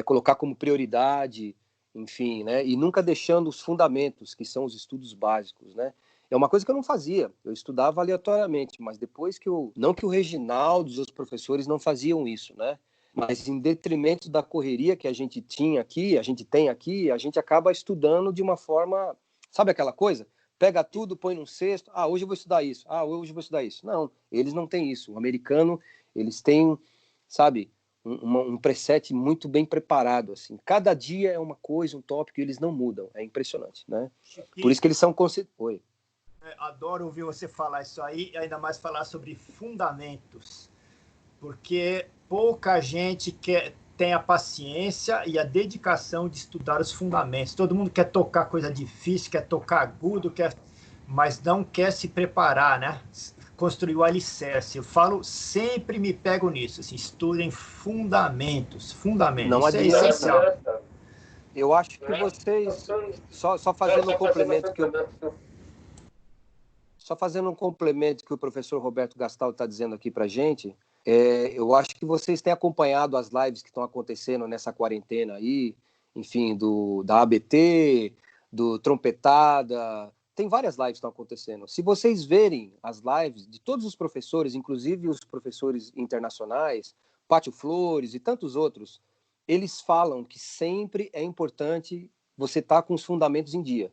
colocar como prioridade, enfim, né? E nunca deixando os fundamentos, que são os estudos básicos, né? É uma coisa que eu não fazia, eu estudava aleatoriamente, mas depois não que o Reginaldo, os professores não faziam isso, né? Mas em detrimento da correria que a gente tinha aqui, a gente tem aqui, a gente acaba estudando de uma forma, sabe aquela coisa? Pega tudo, põe num cesto, hoje eu vou estudar isso, hoje eu vou estudar isso. Não, eles não têm isso. O americano, eles têm, sabe, um preset muito bem preparado, assim. Cada dia é uma coisa, um tópico, e eles não mudam. É impressionante, né? Chiquinho, Por isso que eles são... Oi. adoro ouvir você falar isso aí, ainda mais falar sobre fundamentos, porque pouca gente tem a paciência e a dedicação de estudar os fundamentos. Todo mundo quer tocar coisa difícil, quer tocar agudo, mas não quer se preparar, né? Construir o alicerce. Eu falo, sempre me pego nisso, assim, estudem fundamentos, Não isso é adianta. essencial. Eu acho que vocês, só fazendo um complemento só fazendo um complemento que o professor Roberto Gastal está dizendo aqui para a gente, eu acho que vocês têm acompanhado as lives que estão acontecendo nessa quarentena aí, enfim, da ABT, do Trompetada, tem várias lives que estão acontecendo. Se vocês verem as lives de todos os professores, inclusive os professores internacionais, Pátio Flores e tantos outros, eles falam que sempre é importante você estar com os fundamentos em dia.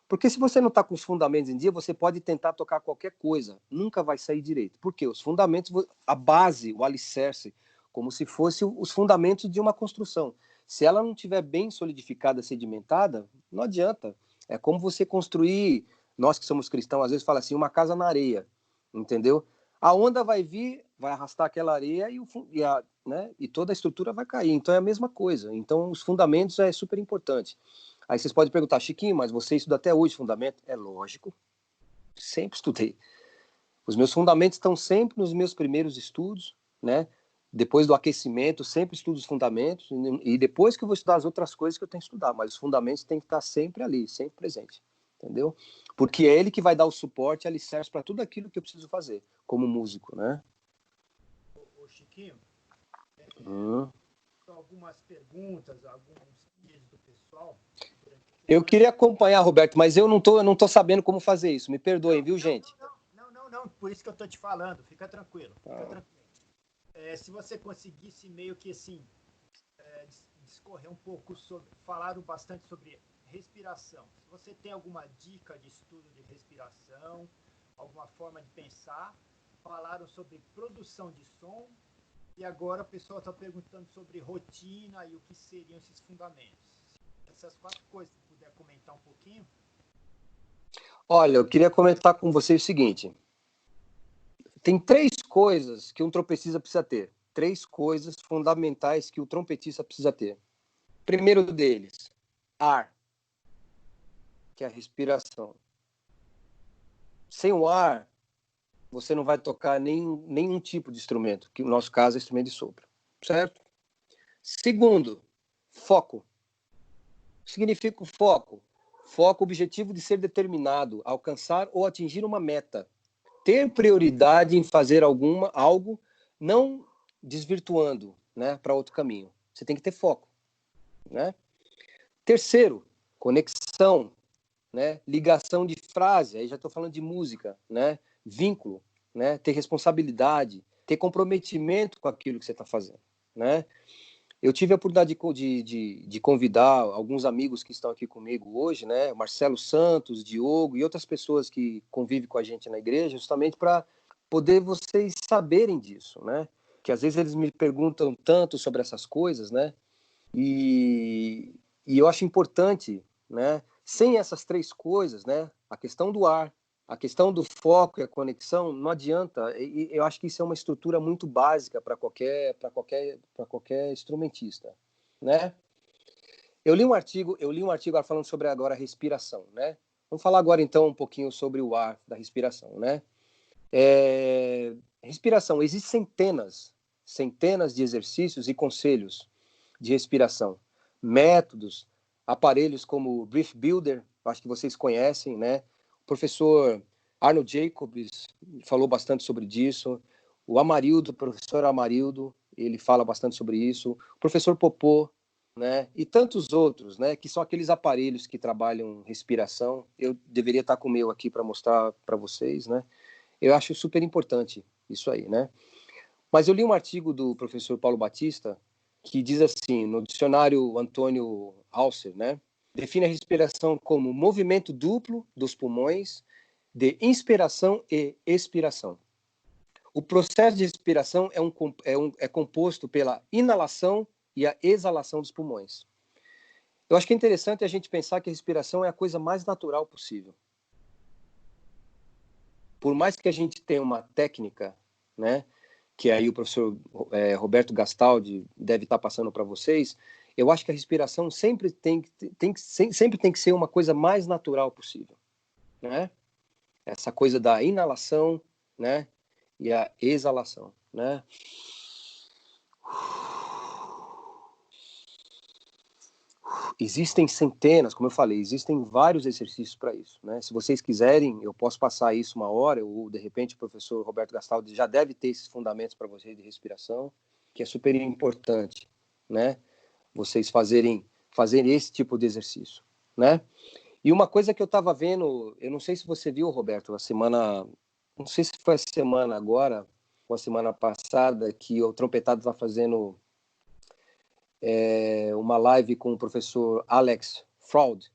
Porque se você não está com os fundamentos em dia, você pode tentar tocar qualquer coisa, nunca vai sair direito. Porque os fundamentos, a base, o alicerce, como se fosse os fundamentos de uma construção. Se ela não estiver bem solidificada, sedimentada, não adianta. É como você construir, nós que somos cristãos, às vezes fala assim, uma casa na areia, entendeu? A onda vai vir, vai arrastar aquela areia e toda a estrutura vai cair. Então é a mesma coisa. Então os fundamentos é super importante. Aí vocês podem perguntar, Chiquinho, mas você estuda até hoje fundamento? É lógico, sempre estudei. Os meus fundamentos estão sempre nos meus primeiros estudos, né? Depois do aquecimento, sempre estudo os fundamentos, e depois que eu vou estudar as outras coisas que eu tenho que estudar, mas os fundamentos têm que estar sempre ali, sempre presente, entendeu? Porque é ele que vai dar o suporte e alicerce para tudo aquilo que eu preciso fazer, como músico, né? Ô, Chiquinho, algumas perguntas, alguns pedidos do pessoal. Eu queria acompanhar, Roberto, mas eu não tô sabendo como fazer isso. Me perdoem, viu, gente? Não. Por isso que eu tô te falando. Fica tranquilo. Se você conseguisse meio que assim discorrer um pouco sobre, falaram bastante sobre respiração. Se você tem alguma dica de estudo de respiração, alguma forma de pensar, falaram sobre produção de som. E agora o pessoal está perguntando sobre rotina e o que seriam esses fundamentos. Essas 4 coisas, se puder comentar um pouquinho. Olha, eu queria comentar com vocês o seguinte. Tem 3 coisas que um trompetista precisa ter. 3 coisas fundamentais que o trompetista precisa ter. Primeiro deles, ar, que é a respiração. Sem o ar, você não vai tocar nenhum tipo de instrumento, que no nosso caso é instrumento de sopro, certo? Segundo, foco. Significa o foco. Foco, objetivo de ser determinado, alcançar ou atingir uma meta. Ter prioridade em fazer algo, não desvirtuando, né, para outro caminho. Você tem que ter foco, né? Terceiro, conexão, né? Ligação de frase, aí já estou falando de música, né? Vínculo, né? Ter responsabilidade, ter comprometimento com aquilo que você está fazendo, né? Eu tive a oportunidade de convidar alguns amigos que estão aqui comigo hoje, né? Marcelo Santos, Diogo e outras pessoas que convivem com a gente na igreja, justamente para poder vocês saberem disso, né? Que às vezes eles me perguntam tanto sobre essas coisas, né? E eu acho importante, né? Sem essas 3 coisas, né? A questão do ar, a questão do foco e a conexão, não adianta. Eu acho que isso é uma estrutura muito básica para qualquer instrumentista, né? Eu li um artigo agora falando sobre agora a respiração, né? Vamos falar agora então um pouquinho sobre o ar da respiração, né? Respiração, existem centenas de exercícios e conselhos de respiração, métodos, aparelhos como o Breath Builder, acho que vocês conhecem, né? O professor Arnold Jacobs falou bastante sobre isso. O Amarildo, o professor Amarildo, ele fala bastante sobre isso. O professor Popô, né? E tantos outros, né? Que são aqueles aparelhos que trabalham respiração. Eu deveria estar com o meu aqui para mostrar para vocês, né? Eu acho super importante isso aí, né? Mas eu li um artigo do professor Paulo Batista que diz assim, no dicionário Antônio Hauser, né? Define a respiração como movimento duplo dos pulmões de inspiração e expiração. O processo de respiração é composto pela inalação e a exalação dos pulmões. Eu acho que é interessante a gente pensar que a respiração é a coisa mais natural possível. Por mais que a gente tenha uma técnica, né, que aí o professor Roberto Gastaldi deve estar passando para vocês, eu acho que a respiração sempre tem que ser uma coisa mais natural possível, né? Essa coisa da inalação, né, e a exalação, né? Existem centenas, como eu falei, existem vários exercícios para isso, né? Se vocês quiserem, eu posso passar isso uma hora, ou de repente o professor Roberto Gastaldi já deve ter esses fundamentos para vocês de respiração, que é super importante, né? Vocês fazerem esse tipo de exercício, né? E uma coisa que eu estava vendo, eu não sei se você viu, Roberto, não sei se foi a semana agora, ou a semana passada, que o trompetado está fazendo uma live com o professor Alex Freud,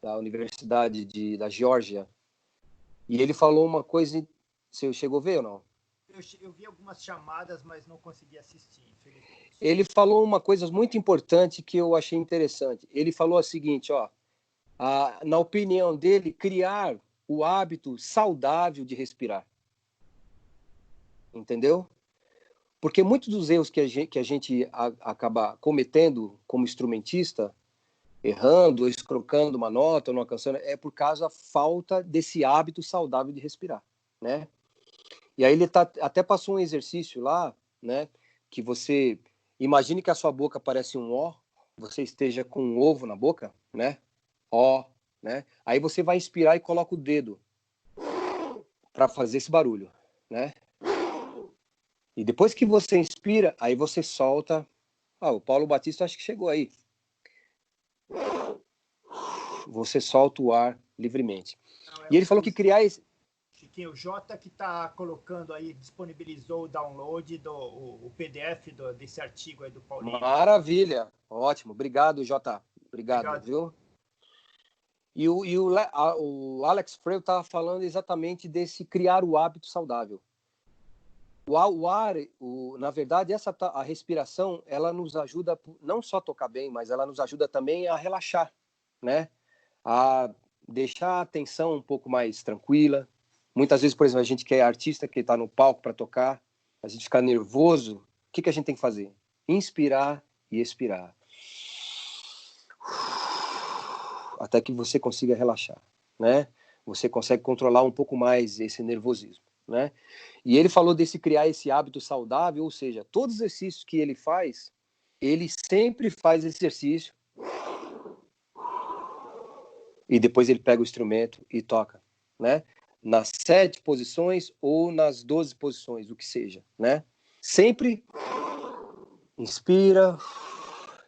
da Universidade da Geórgia. E ele falou uma coisa, você chegou a ver ou não? Eu vi algumas chamadas, mas não consegui assistir, infelizmente. Ele falou uma coisa muito importante que eu achei interessante. Ele falou o seguinte, ó, na opinião dele, criar o hábito saudável de respirar. Entendeu? Porque muitos dos erros que a gente acaba cometendo como instrumentista, errando, escrocando uma nota ou não alcançando, é por causa da falta desse hábito saudável de respirar, né? E aí ele até passou um exercício lá, né? Que você imagine que a sua boca parece um O, você esteja com um ovo na boca, né? O, né? Aí você vai inspirar e coloca o dedo para fazer esse barulho, né? E depois que você inspira, aí você solta O Paulo Batista acho que chegou aí. Você solta o ar livremente. Não, E ele falou que criar esse... Chiquinho, o Jota que está colocando aí, disponibilizou o download o PDF desse artigo aí do Paulinho. Maravilha, ótimo. Obrigado, Jota. Obrigado. Viu? E o Alex Freire estava falando exatamente desse criar o hábito saudável. O ar, na verdade, a respiração, ela nos ajuda não só a tocar bem, mas ela nos ajuda também a relaxar, né? A deixar a atenção um pouco mais tranquila. Muitas vezes, por exemplo, a gente que é artista, que está no palco para tocar, a gente fica nervoso, o que a gente tem que fazer? Inspirar e expirar. Até que você consiga relaxar, né? Você consegue controlar um pouco mais esse nervosismo, né? E ele falou desse criar esse hábito saudável, ou seja, todos os exercícios que ele faz, ele sempre faz esse exercício e depois ele pega o instrumento e toca, né? Nas 7 posições ou nas 12 posições, o que seja, né? Sempre inspira,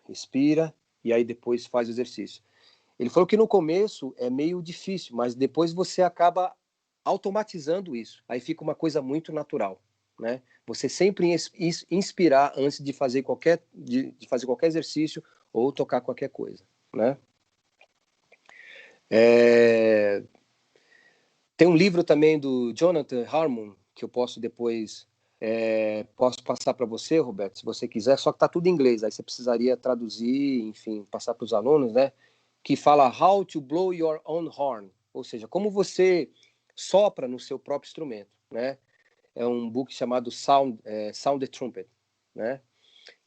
expira e aí depois faz o exercício. Ele falou que no começo é meio difícil, mas depois você acaba automatizando isso. Aí fica uma coisa muito natural, né? Você sempre inspirar antes de fazer qualquer exercício ou tocar qualquer coisa, né? Tem um livro também do Jonathan Harmon que eu posso depois posso passar para você, Roberto, se você quiser, só que tá tudo em inglês, aí você precisaria traduzir, enfim, passar para os alunos, né? Que fala How to Blow Your Own Horn, ou seja, como você sopra no seu próprio instrumento, né? É um book chamado Sound the Trumpet, né?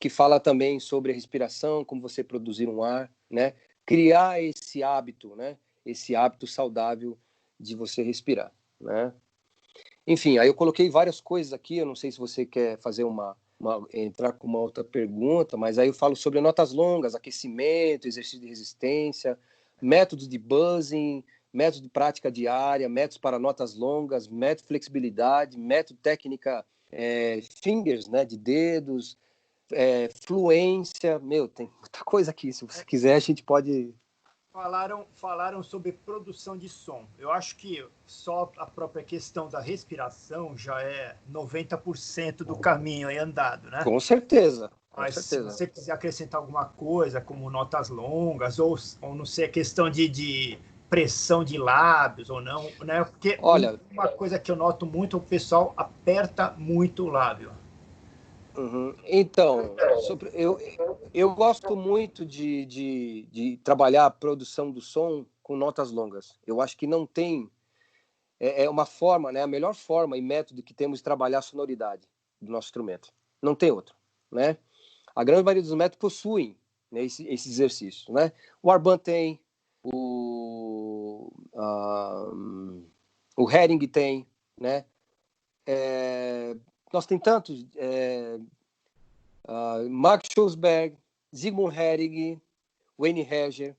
Que fala também sobre a respiração, como você produzir um ar, né? Criar esse hábito, né? Esse hábito saudável de você respirar, né? Enfim, aí eu coloquei várias coisas aqui, eu não sei se você quer fazer entrar com uma outra pergunta, mas aí eu falo sobre notas longas, aquecimento, exercício de resistência, métodos de buzzing, método de prática diária, métodos para notas longas, método de flexibilidade, método técnica fingers, né, de dedos, fluência, tem muita coisa aqui, se você quiser a gente pode... Falaram sobre produção de som. Eu acho que só a própria questão da respiração já é 90% do caminho aí andado, né? Com certeza. Mas se você quiser acrescentar alguma coisa, como notas longas, ou não sei, a questão de pressão de lábios ou não, né? Porque olha, uma coisa que eu noto muito, o pessoal aperta muito o lábio. Então, eu gosto muito de trabalhar a produção do som com notas longas. Eu acho que não tem... É uma forma, né? A melhor forma e método que temos de trabalhar a sonoridade do nosso instrumento. Não tem outro, né? A grande maioria dos métodos possuem, né, esses exercícios, né? O Arband tem, o Hering tem, né? Nós tem tantos... Max Schulzberg, Zygmunt Hering, Wayne Heger.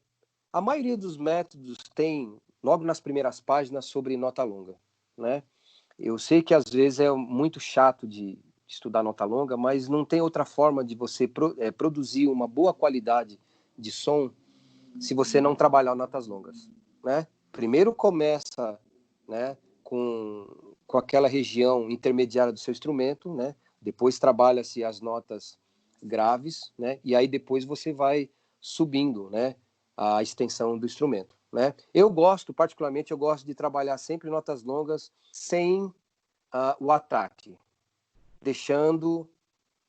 A maioria dos métodos tem, logo nas primeiras páginas, sobre nota longa, né? Eu sei que às vezes é muito chato de estudar nota longa, mas não tem outra forma de você produzir uma boa qualidade de som se você não trabalhar notas longas, né? Primeiro começa, né, com aquela região intermediária do seu instrumento, né? Depois trabalha-se as notas graves, né? E aí depois você vai subindo, né, a extensão do instrumento, né? Particularmente, eu gosto de trabalhar sempre notas longas sem o ataque, deixando,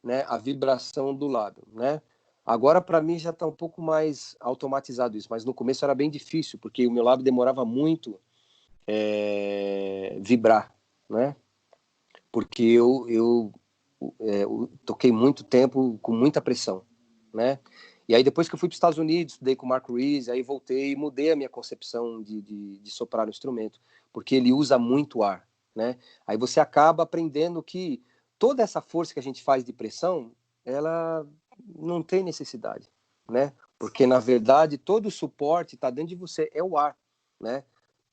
né, a vibração do lábio, né? Agora, para mim, já está um pouco mais automatizado isso, mas no começo era bem difícil, porque o meu lábio demorava muito vibrar, né? Porque eu toquei muito tempo com muita pressão, né? E aí depois que eu fui para os Estados Unidos, estudei com o Mark Reese, aí voltei e mudei a minha concepção de soprar no instrumento, porque ele usa muito ar, né? Aí você acaba aprendendo que toda essa força que a gente faz de pressão, ela não tem necessidade, né? Porque na verdade todo o suporte está dentro de você, é o ar, né?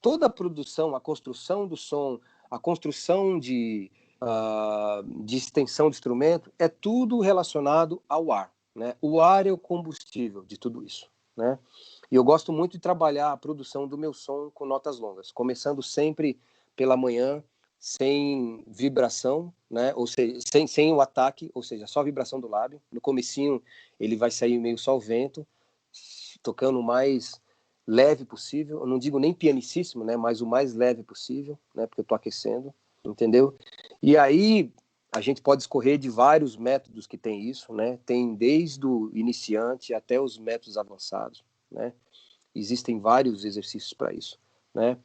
Toda a produção, a construção do som, a construção de extensão do instrumento, é tudo relacionado ao ar, né? O ar é o combustível de tudo isso, né? E eu gosto muito de trabalhar a produção do meu som com notas longas, começando sempre pela manhã, sem vibração, né? Ou seja, sem o ataque, ou seja, só a vibração do lábio. No comecinho ele vai sair meio só o vento, tocando o mais leve possível. Eu não digo nem pianicíssimo, né? Mas o mais leve possível, né? Porque eu tô aquecendo, entendeu? E aí a gente pode escorrer de vários métodos que tem isso, né? Tem desde o iniciante até os métodos avançados, né? Existem vários exercícios para isso, né?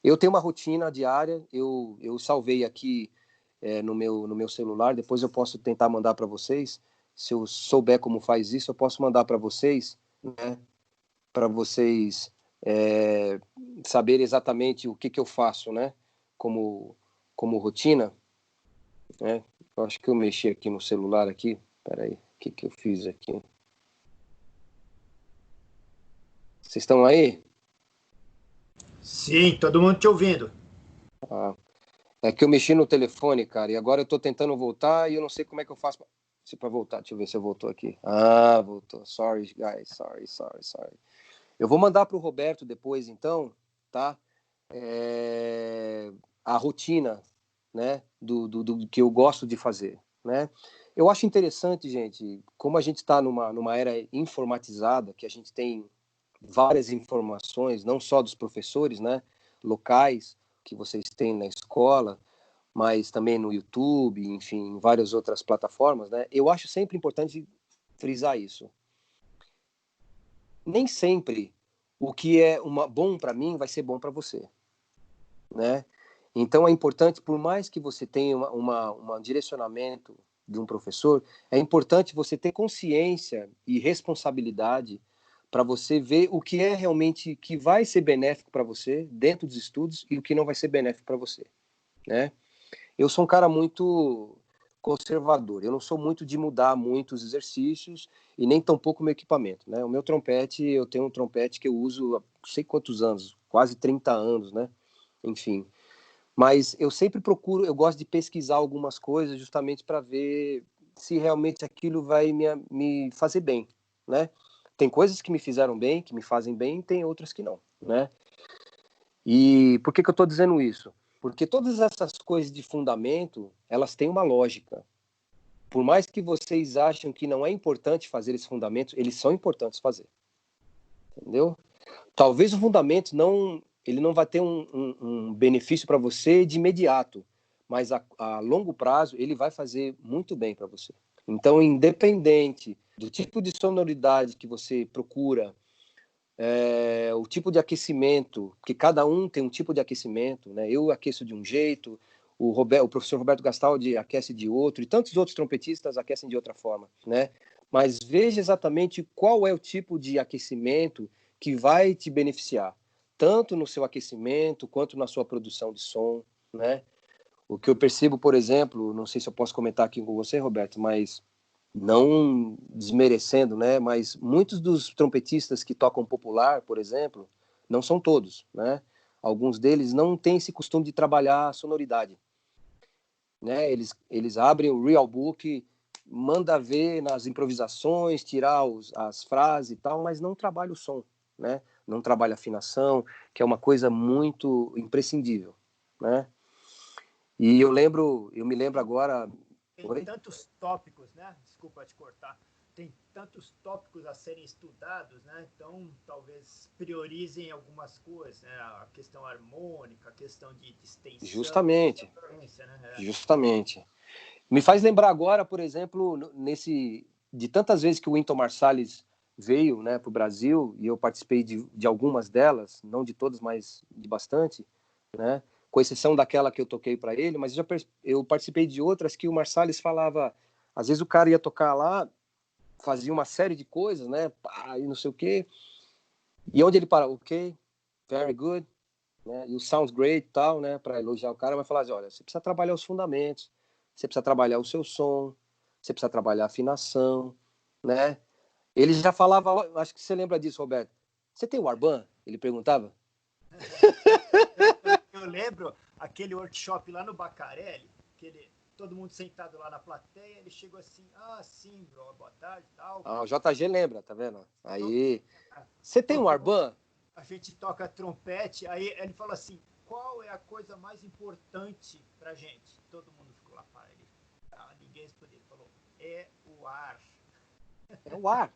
Eu tenho uma rotina diária, eu salvei aqui no meu celular, depois eu posso tentar mandar para vocês. Se eu souber como faz isso, eu posso mandar para vocês, né? Para vocês saberem exatamente o que eu faço, né? Como rotina, né? Eu acho que eu mexi aqui no celular aqui. Peraí, o que eu fiz aqui? Vocês estão aí? Sim, todo mundo te ouvindo. Ah, é que eu mexi no telefone, cara, e agora eu tô tentando voltar e eu não sei como é que eu faço para voltar. Deixa eu ver se eu voltou aqui. Ah, voltou. Sorry, guys. Sorry. Eu vou mandar pro Roberto depois, então, tá? A rotina, né, do que eu gosto de fazer, né? Eu acho interessante, gente, como a gente está numa era informatizada, que a gente tem várias informações, não só dos professores, né, locais que vocês têm na escola, mas também no YouTube, enfim, em várias outras plataformas, né? Eu acho sempre importante frisar isso. Nem sempre o que é bom para mim vai ser bom para você, né? Então é importante, por mais que você tenha um direcionamento de um professor, é importante você ter consciência e responsabilidade para você ver o que é realmente que vai ser benéfico para você dentro dos estudos e o que não vai ser benéfico para você, né? Eu sou um cara muito conservador, eu não sou muito de mudar muitos exercícios e nem tampouco meu equipamento, né? O meu trompete, eu tenho um trompete que eu uso há não sei quantos anos, quase 30 anos, né? Enfim, mas eu sempre procuro, eu gosto de pesquisar algumas coisas justamente para ver se realmente aquilo vai me fazer bem, né? Tem coisas que me fizeram bem, que me fazem bem, e tem outras que não, né? E por que eu estou dizendo isso? Porque todas essas coisas de fundamento, elas têm uma lógica. Por mais que vocês achem que não é importante fazer esses fundamentos, eles são importantes fazer. Entendeu? Talvez o fundamento ele não vai ter um benefício para você de imediato, mas a longo prazo ele vai fazer muito bem para você. Então, independente do tipo de sonoridade que você procura, o tipo de aquecimento, porque cada um tem um tipo de aquecimento, né? Eu aqueço de um jeito, o professor Roberto Gastaldi aquece de outro, e tantos outros trompetistas aquecem de outra forma, né? Mas veja exatamente qual é o tipo de aquecimento que vai te beneficiar, tanto no seu aquecimento quanto na sua produção de som, né? O que eu percebo, por exemplo, não sei se eu posso comentar aqui com você, Roberto, mas não desmerecendo, né? Mas muitos dos trompetistas que tocam popular, por exemplo, não são todos, né? Alguns deles não têm esse costume de trabalhar a sonoridade, né? Eles abrem o real book, manda ver nas improvisações, tirar as frases e tal, mas não trabalha o som, né? Não trabalha a afinação, que é uma coisa muito imprescindível, né? E eu me lembro agora. Tem Oi? tantos tópicos, né? Desculpa te cortar. Tem tantos tópicos a serem estudados, né? Então, talvez priorizem algumas coisas, né? A questão harmônica, a questão de extensão, Justamente, né? justamente. Me faz lembrar agora, por exemplo, de tantas vezes que o Wynton Marsalis veio, né, para o Brasil, e eu participei de algumas delas, não de todas, mas de bastante, né, com exceção daquela que eu toquei para ele, mas eu participei de outras que o Marsalis falava, às vezes o cara ia tocar lá, fazia uma série de coisas, né, pá, e não sei o quê, e onde ele para, ok, very good, né, e o sounds great e tal, né, para elogiar o cara, vai falar assim, olha, você precisa trabalhar os fundamentos, você precisa trabalhar o seu som, você precisa trabalhar a afinação, né? Ele já falava, acho que você lembra disso, Roberto. Você tem o Arban? Ele perguntava. Eu lembro aquele workshop lá no Bacarelli, todo mundo sentado lá na plateia, ele chegou assim, sim, bro, boa tarde, tal. O JG lembra, tá vendo? Aí, você tem um Arban? A gente toca trompete, aí ele falou assim, qual é a coisa mais importante pra gente? Todo mundo ficou lá para ele. Ninguém respondeu, ele falou, é o ar. É o ar.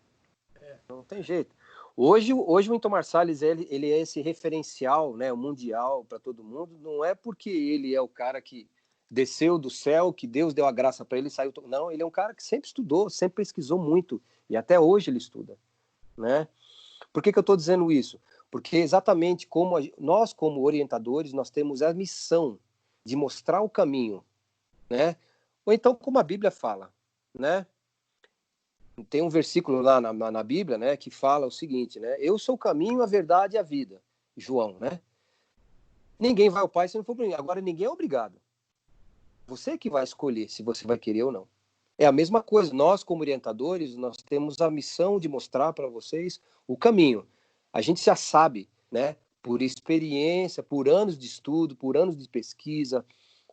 Não tem jeito. Hoje o Wynton Marsalis, ele é esse referencial, né, mundial para todo mundo. Não é porque ele é o cara que desceu do céu, que Deus deu a graça para ele e saiu. Não, ele é um cara que sempre estudou, sempre pesquisou muito. E até hoje ele estuda, né? Por que eu estou dizendo isso? Porque exatamente como nós, como orientadores, nós temos a missão de mostrar o caminho, né? Ou então, como a Bíblia fala, né? Tem um versículo lá na Bíblia, né, que fala o seguinte, né? Eu sou o caminho, a verdade e a vida. João, né? Ninguém vai ao Pai se não for por mim. Agora, ninguém é obrigado. Você que vai escolher se você vai querer ou não. É a mesma coisa. Nós, como orientadores, nós temos a missão de mostrar para vocês o caminho. A gente já sabe, né? Por experiência, por anos de estudo, por anos de pesquisa,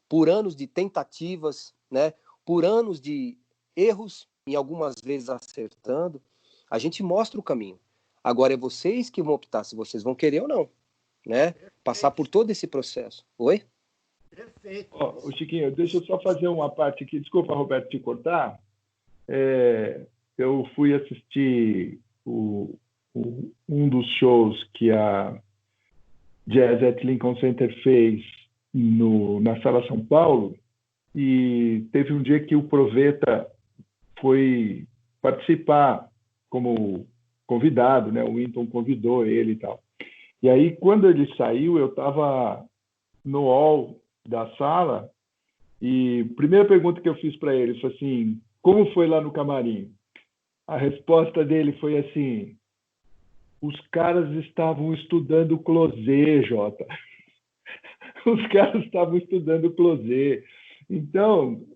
por anos de tentativas, né? Por anos de erros, e algumas vezes acertando, a gente mostra o caminho. Agora é vocês que vão optar se vocês vão querer ou não, né? Perfeito. Passar por todo esse processo. Oi? Perfeito. Chiquinho, deixa eu só fazer uma parte aqui. Desculpa, Roberto, te cortar. Eu fui assistir um dos shows que a Jazz at Lincoln Center fez na Sala São Paulo, e teve um dia que o Proveta foi participar como convidado, né? O Wynton convidou ele e tal. E aí, quando ele saiu, eu estava no hall da sala, e a primeira pergunta que eu fiz para ele foi assim, como foi lá no camarim? A resposta dele foi assim, os caras estavam estudando closé, Jota. Os caras estavam estudando closé. Então,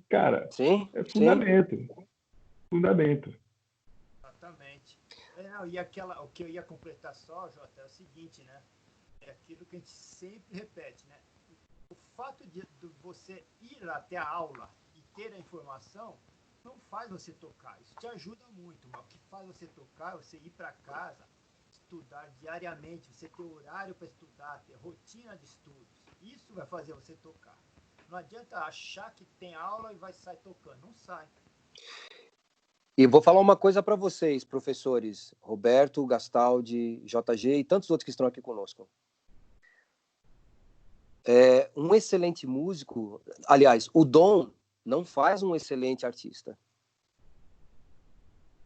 cara, sim, é fundamento. Sim. Fundamento. Exatamente. O que eu ia completar só, Jota, é o seguinte, né? É aquilo que a gente sempre repete, né? O fato de você ir até a aula e ter a informação não faz você tocar. Isso te ajuda muito, mas o que faz você tocar é você ir para casa, estudar diariamente, você ter horário para estudar, ter rotina de estudos. Isso vai fazer você tocar. Não adianta achar que tem aula e vai sair tocando. Não sai. E vou falar uma coisa para vocês, professores, Roberto, Gastaldi, JG e tantos outros que estão aqui conosco. Um excelente músico, aliás, o dom não faz um excelente artista.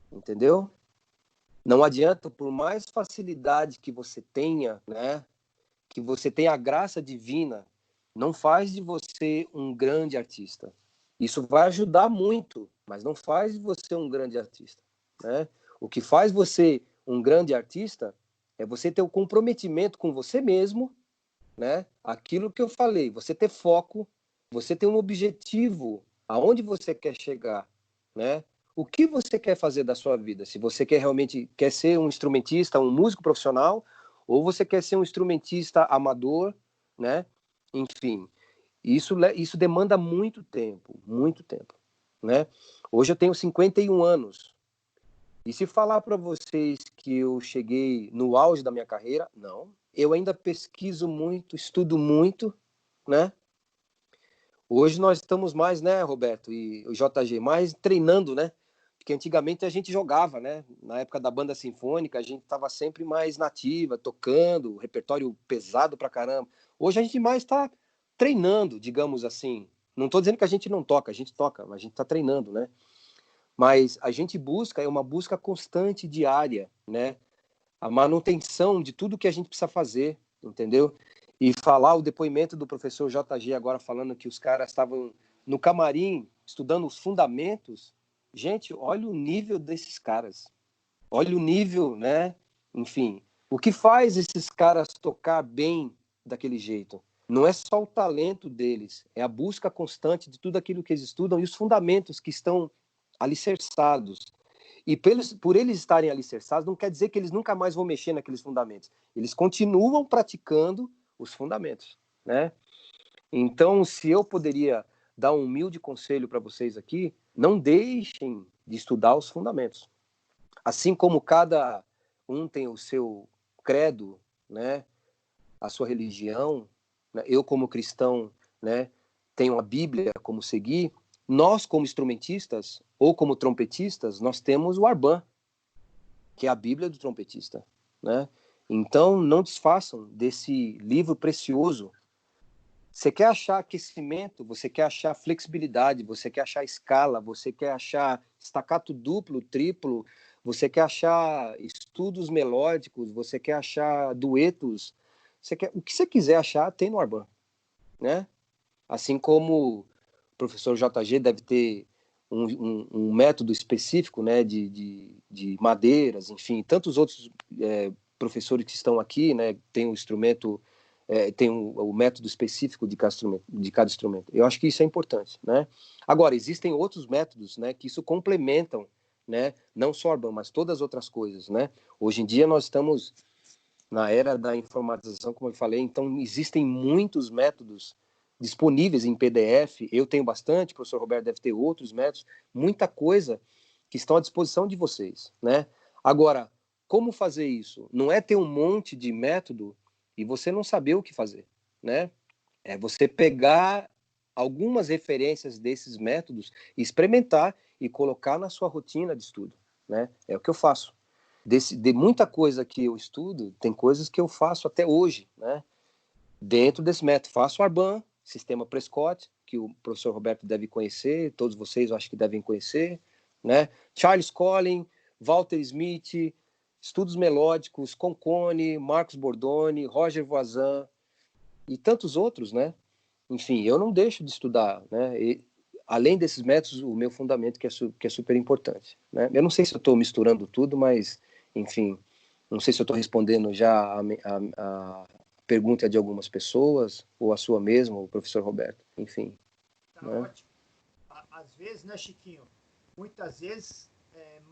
Entendeu? Não adianta, por mais facilidade que você tenha, né, que você tenha a graça divina, não faz de você um grande artista. Isso vai ajudar muito, mas não faz de você um grande artista, né? O que faz você um grande artista é você ter o comprometimento com você mesmo, né? Aquilo que eu falei, você ter foco, você ter um objetivo, aonde você quer chegar, né? O que você quer fazer da sua vida? Se você realmente quer ser um instrumentista, um músico profissional, ou você quer ser um instrumentista amador, né? Enfim, isso demanda muito tempo, né? Hoje eu tenho 51 anos. E se falar para vocês que eu cheguei no auge da minha carreira, não. Eu ainda pesquiso muito, estudo muito, né? Hoje nós estamos mais, né, Roberto e o JG, mais treinando, né? Porque antigamente a gente jogava, né? Na época da banda sinfônica, a gente estava sempre mais nativa, tocando, repertório pesado pra caramba. Hoje a gente mais está treinando, digamos assim. Não estou dizendo que a gente não toca, a gente toca, mas a gente está treinando, né? Mas a gente busca, uma busca constante, diária, né? A manutenção de tudo que a gente precisa fazer, entendeu? E falar o depoimento do professor JG agora falando que os caras estavam no camarim estudando os fundamentos. Gente, olha o nível desses caras. Olha o nível, né? Enfim, o que faz esses caras tocar bem daquele jeito? Não é só o talento deles, é a busca constante de tudo aquilo que eles estudam e os fundamentos que estão alicerçados. E por eles estarem alicerçados, não quer dizer que eles nunca mais vão mexer naqueles fundamentos. Eles continuam praticando os fundamentos, né? Então, se eu poderia dar um humilde conselho para vocês aqui: não deixem de estudar os fundamentos. Assim como cada um tem o seu credo, né, a sua religião, né, eu como cristão, né, tenho a Bíblia como seguir, nós como instrumentistas ou como trompetistas, nós temos o Arban, que é a Bíblia do trompetista, né? Então, não desfaçam desse livro precioso. Você quer achar aquecimento, você quer achar flexibilidade, você quer achar escala, você quer achar staccato duplo, triplo, você quer achar estudos melódicos, você quer achar duetos, o que você quiser achar tem no Arban, né? Assim como o professor JG deve ter um método específico, né, de madeiras, enfim, tantos outros professores que estão aqui, né, tem um instrumento, tem o método específico de cada instrumento. Eu acho que isso é importante, né? Agora, existem outros métodos, né, que isso complementam, né, não só Arban, mas todas as outras coisas, né? Hoje em dia nós estamos na era da informatização, como eu falei, então existem muitos métodos disponíveis em PDF. Eu tenho bastante, o professor Roberto deve ter outros métodos, muita coisa que estão à disposição de vocês, né? Agora, como fazer isso? Não é ter um monte de método e você não saber o que fazer, né? É você pegar algumas referências desses métodos, experimentar e colocar na sua rotina de estudo, né? É o que eu faço. De muita coisa que eu estudo, tem coisas que eu faço até hoje, né? Dentro desse método, faço o Arban, sistema Prescott, que o professor Roberto deve conhecer, todos vocês eu acho que devem conhecer, né? Charles Collin, Walter Smith, estudos melódicos, Concone, Marcos Bordoni, Roger Voisin e tantos outros, né? Enfim, eu não deixo de estudar, né? Além desses métodos, o meu fundamento que é super importante, né? Eu não sei se eu estou misturando tudo, mas, enfim, não sei se eu estou respondendo já a pergunta de algumas pessoas, ou a sua mesma, o professor Roberto, enfim. Tá, né? Ótimo. Às vezes, né, Chiquinho, muitas vezes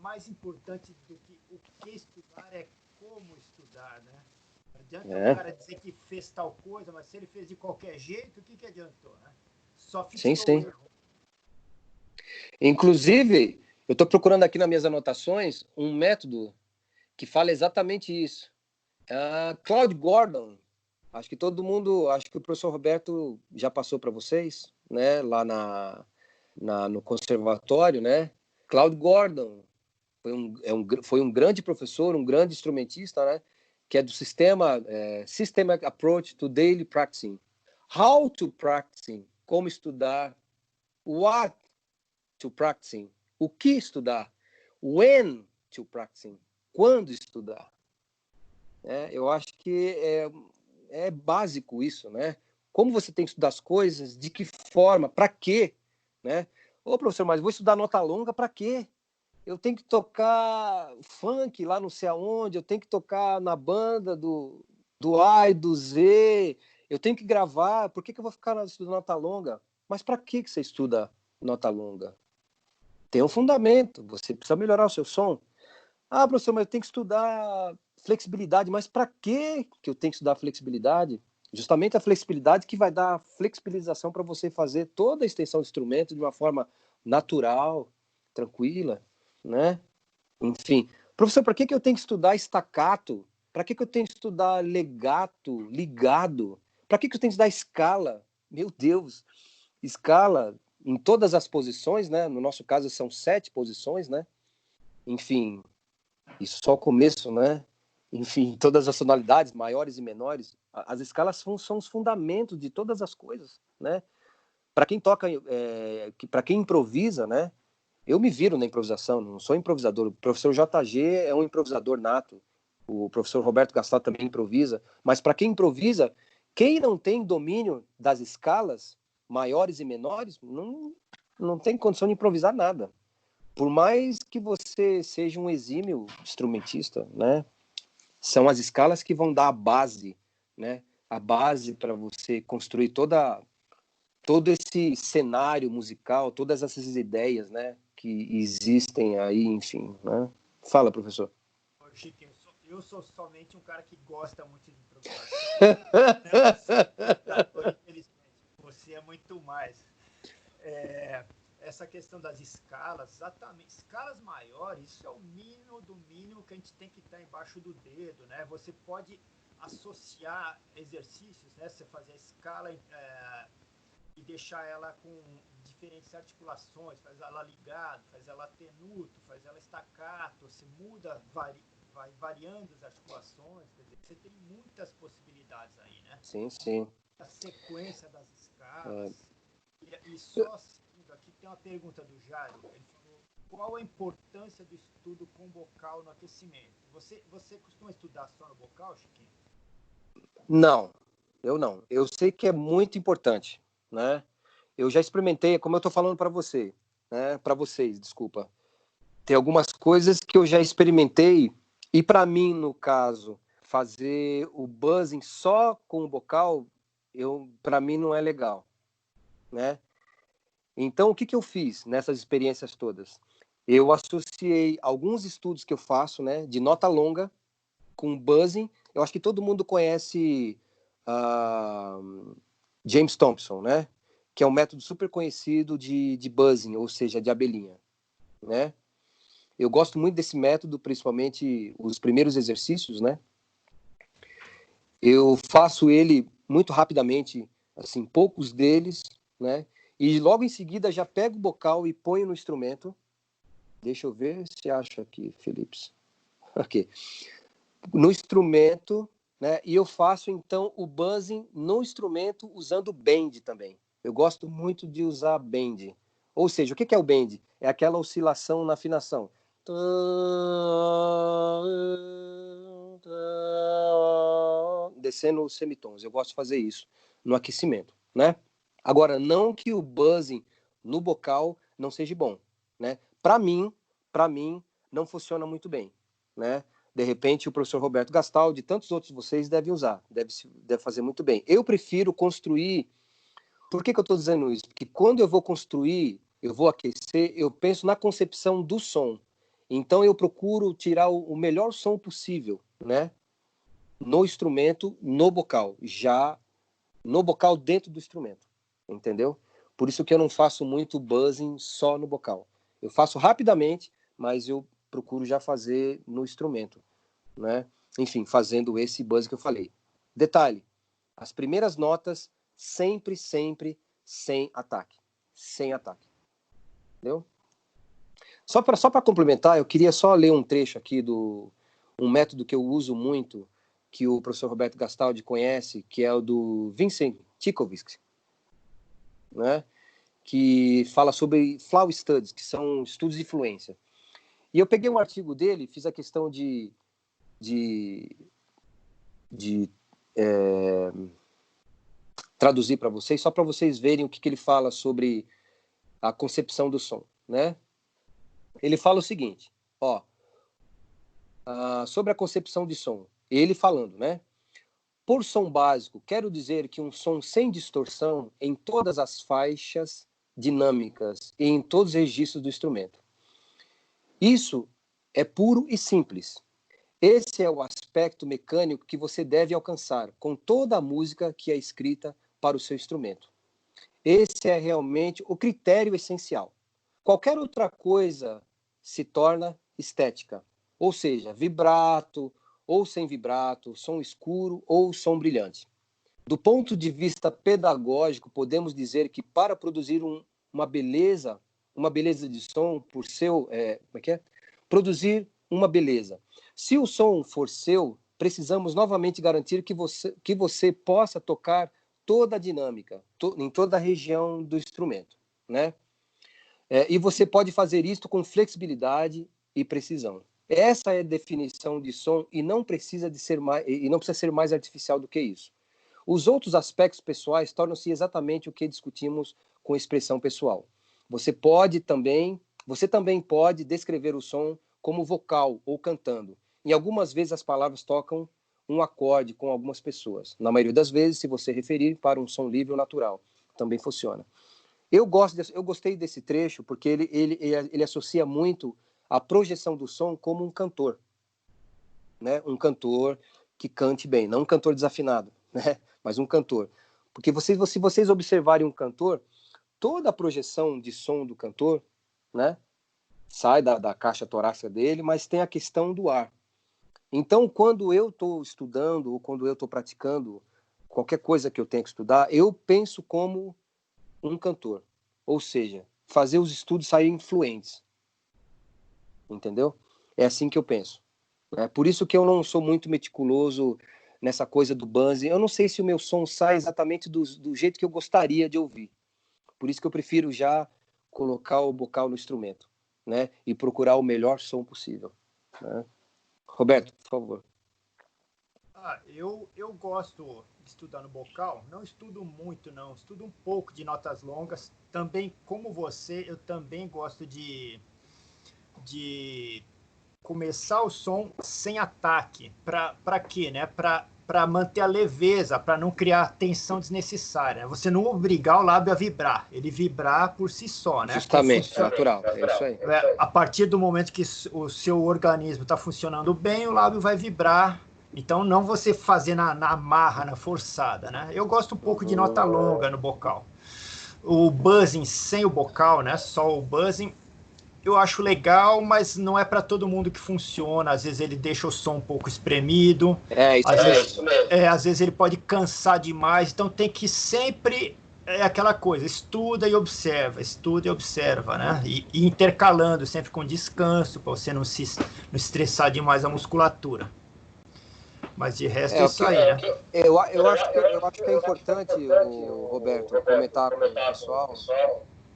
mais importante do que o que estudar é como estudar, né? Não adianta o cara dizer que fez tal coisa, mas se ele fez de qualquer jeito, o que adiantou, né? Só fixou o erro. Inclusive, eu estou procurando aqui nas minhas anotações um método que fala exatamente isso. Claude Gordon, acho que todo mundo, acho que o professor Roberto já passou para vocês, né, lá no conservatório, né? Claude Gordon foi um grande professor, um grande instrumentista, né? Que é do sistema Systematic Approach to Daily Practicing. How to Practicing, como estudar, what to Practicing, o que estudar, when to Practicing, quando estudar. Eu acho que é básico isso, né? Como você tem que estudar as coisas, de que forma, para quê, né? Ô, professor, mas vou estudar nota longa para quê? Eu tenho que tocar funk lá não sei aonde, eu tenho que tocar na banda do A e do Z, eu tenho que gravar, por que eu vou ficar estudando nota longa? Mas para que você estuda nota longa? Tem um fundamento, você precisa melhorar o seu som. Ah, professor, mas eu tenho que estudar flexibilidade, mas para que eu tenho que estudar flexibilidade? Justamente a flexibilidade que vai dar flexibilização para você fazer toda a extensão do instrumento de uma forma natural, tranquila, né? Enfim, professor, para que eu tenho que estudar staccato? Para que eu tenho que estudar legato, ligado? Para que eu tenho que estudar escala? Meu Deus, escala em todas as posições, né? No nosso caso são 7 posições, né? Enfim, isso só o começo, né? Enfim, todas as tonalidades, maiores e menores, as escalas são os fundamentos de todas as coisas, né? Para quem toca, para quem improvisa, né? Eu me viro na improvisação, não sou improvisador. O professor JG é um improvisador nato. O professor Roberto Gastal também improvisa. Mas para quem improvisa, quem não tem domínio das escalas maiores e menores, não tem condição de improvisar nada. Por mais que você seja um exímio instrumentista, né? São as escalas que vão dar a base, né? A base para você construir todo esse cenário musical, todas essas ideias, né, que existem aí, enfim, né? Fala, professor. Chiquinho, eu sou somente um cara que gosta muito de improvisação. Infelizmente, você é muito mais. essa questão das escalas, exatamente, escalas maiores, isso é o mínimo do mínimo que a gente tem que estar embaixo do dedo, né? Você pode associar exercícios, né? Você fazer a escala e deixar ela com diferentes articulações, faz ela ligado, faz ela tenuto, faz ela staccato, você muda, vai variando as articulações, quer dizer, você tem muitas possibilidades aí, né? Sim, sim. A sequência das escalas. E só seguindo, aqui tem uma pergunta do Jairo, ele falou, qual a importância do estudo com bocal no aquecimento? Você costuma estudar só no bocal, Chiquinho? Não, eu não. Eu sei que é muito importante, né? Eu já experimentei, como eu estou falando para você, né? Para vocês, desculpa. Tem algumas coisas que eu já experimentei e para mim, no caso, fazer o buzzing só com o bocal, para mim não é legal, né? Então, o que eu fiz nessas experiências todas? Eu associei alguns estudos que eu faço, né, de nota longa com buzzing. Eu acho que todo mundo conhece James Thompson, né? Que é um método super conhecido de buzzing, ou seja, de abelhinha, né? Eu gosto muito desse método, principalmente os primeiros exercícios, né? Eu faço ele muito rapidamente, assim, poucos deles, né? E logo em seguida já pego o bocal e ponho no instrumento. Deixa eu ver se acho aqui, Felipe. Ok. No instrumento, né? E eu faço então o buzzing no instrumento usando bend também. Eu gosto muito de usar bend. Ou seja, o que é o bend? É aquela oscilação na afinação. Descendo os semitons. Eu gosto de fazer isso no aquecimento, né? Agora, não que o buzzing no bocal não seja bom, né? Para mim, não funciona muito bem, né? De repente, o professor Roberto Gastaldi e tantos outros de vocês devem usar, deve fazer muito bem. Eu prefiro construir. Por que eu estou dizendo isso? Porque quando eu vou construir, eu vou aquecer, eu penso na concepção do som. Então, eu procuro tirar o melhor som possível, né? No instrumento, no bocal. Já no bocal dentro do instrumento, entendeu? Por isso que eu não faço muito buzzing só no bocal. Eu faço rapidamente, mas eu procuro já fazer no instrumento, né? Enfim, fazendo esse buzz que eu falei. Detalhe, as primeiras notas sempre sem ataque. Sem ataque. Entendeu? Só para complementar, eu queria só ler um trecho aqui um método que eu uso muito, que o professor Roberto Gastaldi conhece, que é o do Vincent Tchaikovsky, né? Que fala sobre flow studies, que são estudos de influência. E eu peguei um artigo dele, fiz a questão de traduzir para vocês, só para vocês verem o que ele fala sobre a concepção do som, né? Ele fala o seguinte, ó, sobre a concepção de som, ele falando, né? Por som básico, quero dizer que um som sem distorção em todas as faixas dinâmicas e em todos os registros do instrumento. Isso é puro e simples. Esse é o aspecto mecânico que você deve alcançar com toda a música que é escrita para o seu instrumento. Esse é realmente o critério essencial. Qualquer outra coisa se torna estética, ou seja, vibrato ou sem vibrato, som escuro ou som brilhante. Do ponto de vista pedagógico, podemos dizer que para produzir uma beleza de som, produzir uma beleza. Se o som for seu, precisamos novamente garantir que você possa tocar toda a dinâmica, em toda a região do instrumento, né? E você pode fazer isso com flexibilidade e precisão. Essa é a definição de som e não precisa ser mais artificial do que isso. Os outros aspectos pessoais tornam-se exatamente o que discutimos com expressão pessoal. Você também pode descrever o som como vocal ou cantando. E algumas vezes as palavras tocam um acorde com algumas pessoas. Na maioria das vezes, se você referir para um som livre ou natural, também funciona. Eu gostei desse trecho porque ele associa muito a projeção do som como um cantor, né? Um cantor que cante bem, não um cantor desafinado, né? Mas um cantor. Porque se vocês observarem um cantor, toda a projeção de som do cantor, né? Sai da caixa torácica dele, mas tem a questão do ar. Então, quando eu estou estudando ou quando eu estou praticando qualquer coisa que eu tenha que estudar, eu penso como um cantor. Ou seja, fazer os estudos saírem fluentes. Entendeu? É assim que eu penso. É por isso que eu não sou muito meticuloso nessa coisa do buzzing. Eu não sei se o meu som sai exatamente do jeito que eu gostaria de ouvir. Por isso que eu prefiro já colocar o bocal no instrumento, né? E procurar o melhor som possível, né? Roberto, por favor. Eu gosto de estudar no bocal, não estudo muito não, estudo um pouco de notas longas, também como você, eu também gosto de começar o som sem ataque, para quê, né? Para manter a leveza, para não criar tensão desnecessária. Você não obrigar o lábio a vibrar, ele vibrar por si só, né? Justamente, natural, é isso aí. A partir do momento que o seu organismo está funcionando bem, o lábio vai vibrar. Então, não você fazer na marra, na forçada, né? Eu gosto um pouco de nota longa no bocal. O buzzing sem o bocal, né? Só o buzzing, eu acho legal, mas não é para todo mundo que funciona. Às vezes ele deixa o som um pouco espremido. Isso mesmo. Às vezes ele pode cansar demais. Então tem que sempre... É aquela coisa, estuda e observa, né? E intercalando sempre com descanso, para você não estressar demais a musculatura. Mas de resto é isso aí, né? Eu acho que é importante, Roberto, comentar com o pessoal.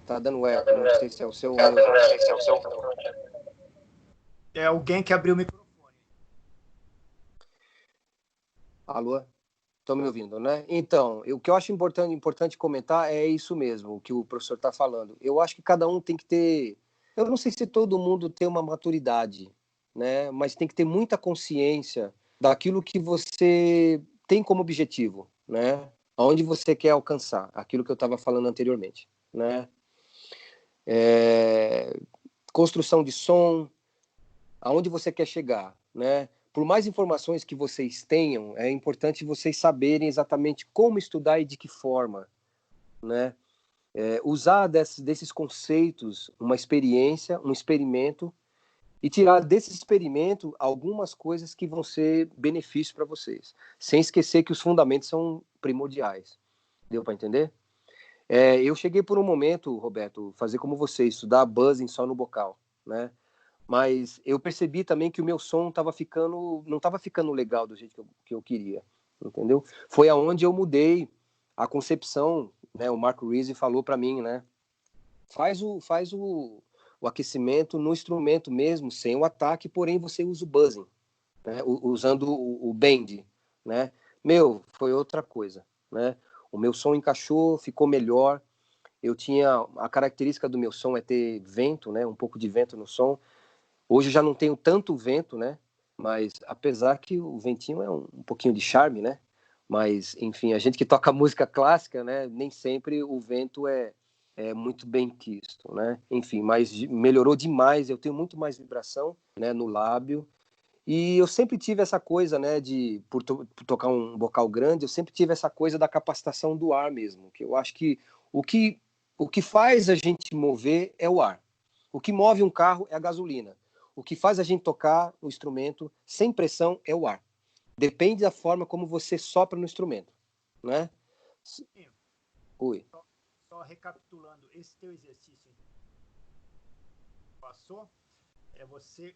Tá dando eco, não sei se é o seu ou meu. É alguém que abriu o microfone. Alô? Estão me ouvindo, né? Então, o que eu acho importante comentar é isso mesmo, o que o professor está falando. Eu acho que cada um tem que ter... Eu não sei se todo mundo tem uma maturidade, né? Mas tem que ter muita consciência daquilo que você tem como objetivo, né? Aonde você quer alcançar, aquilo que eu estava falando anteriormente, né? Construção de som, aonde você quer chegar, né? Por mais informações que vocês tenham, é importante vocês saberem exatamente como estudar e de que forma, né? Usar desses conceitos uma experiência, um experimento, e tirar desse experimento algumas coisas que vão ser benefício para vocês, sem esquecer que os fundamentos são primordiais. Deu para entender? Eu cheguei por um momento, Roberto, fazer como você, estudar buzzing só no bocal, né? Mas eu percebi também que o meu som não estava ficando legal do jeito que eu queria, entendeu? Foi aonde eu mudei a concepção, né? O Marco Rizzi falou para mim, né? Faz o aquecimento no instrumento mesmo, sem o ataque, porém você usa o buzzing, né? Usando o bend, né? Foi outra coisa, né? O meu som encaixou, ficou melhor. A característica do meu som é ter vento, né? Um pouco de vento no som. Hoje eu já não tenho tanto vento, né? Mas apesar que o ventinho é um pouquinho de charme, né? Mas, enfim, a gente que toca música clássica, né? Nem sempre o vento é muito bem quisto, né? Enfim, mas melhorou demais. Eu tenho muito mais vibração, né? No lábio. E eu sempre tive essa coisa, né? Por tocar um bocal grande, eu sempre tive essa coisa da capacitação do ar mesmo. Que eu acho que o que faz a gente mover é o ar. O que move um carro é a gasolina. O que faz a gente tocar o instrumento sem pressão é o ar. Depende da forma como você sopra no instrumento, né? Oi. Só recapitulando, esse teu exercício passou, é você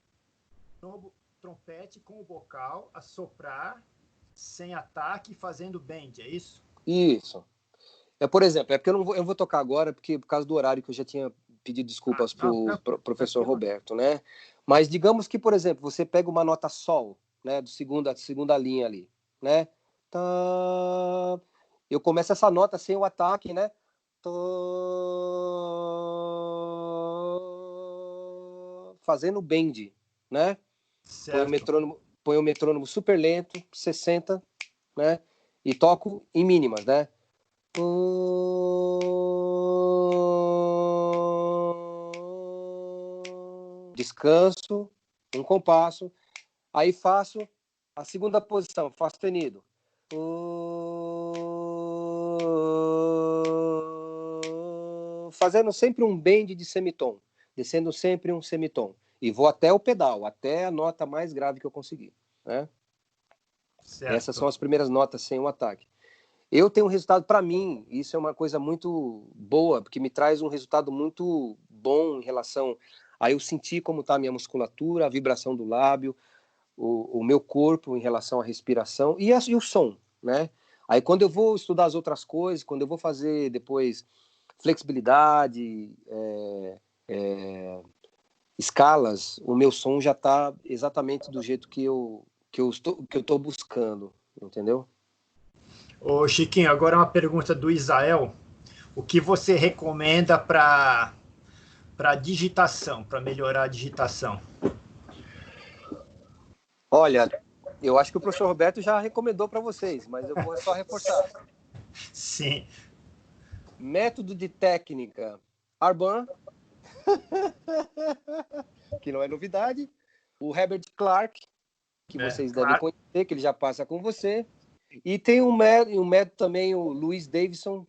no trompete com o bocal, assoprar sem ataque, fazendo bend, é isso? Isso. Por exemplo, porque eu não vou tocar agora, porque por causa do horário que eu já tinha pedido desculpas para o professor Roberto, né? Mas digamos que, por exemplo, você pega uma nota sol, né, segunda linha ali, né? Tá... Eu começo essa nota sem o ataque, né? Tá... Fazendo bend, né? Põe o metrônomo super lento, 60, né? E toco em mínimas, né? Descanso, um compasso, aí faço a segunda posição, Fá sustenido. fazendo sempre um bend de semitom, descendo sempre um semitom. E vou até o pedal, até a nota mais grave que eu conseguir, né? Certo. Essas são as primeiras notas sem o ataque. Eu tenho um resultado, para mim, isso é uma coisa muito boa, porque me traz um resultado muito bom em relação a eu sentir como está a minha musculatura, a vibração do lábio, o meu corpo em relação à respiração e o som, né? Aí quando eu vou estudar as outras coisas, quando eu vou fazer depois flexibilidade, escalas, o meu som já está exatamente do jeito que eu estou buscando, entendeu? Ô, Chiquinho, agora uma pergunta do Isael. O que você recomenda para digitação, para melhorar a digitação? Olha, eu acho que o professor Roberto já recomendou para vocês, mas eu vou só reforçar. Sim. Método de técnica Arban, que não é novidade. O Herbert Clark, que vocês devem conhecer, que ele já passa com você. E tem um método também, o Louis Davidson,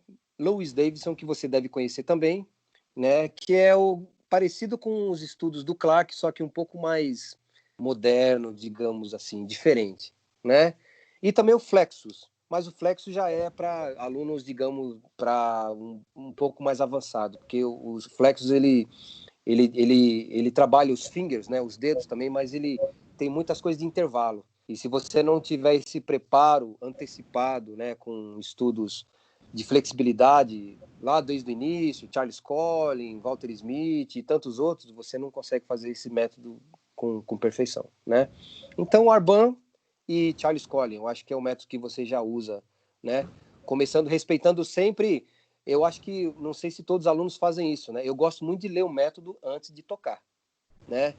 que você deve conhecer também, né? Que é o parecido com os estudos do Clark, só que um pouco mais moderno, digamos assim, diferente, né? E também o Flexus, mas o Flexus já é para alunos, digamos, para um pouco mais avançado, porque o Flexus ele trabalha os fingers, né, os dedos também, mas ele tem muitas coisas de intervalo. E se você não tiver esse preparo antecipado, né, com estudos de flexibilidade lá desde o início, Charles Collins, Walter Smith e tantos outros, você não consegue fazer esse método com perfeição, né? Então, Arban e Charles Collins, eu acho que é o método que você já usa, né? Começando respeitando sempre. Eu acho que, não sei se todos os alunos fazem isso, né? Eu gosto muito de ler o método antes de tocar, né?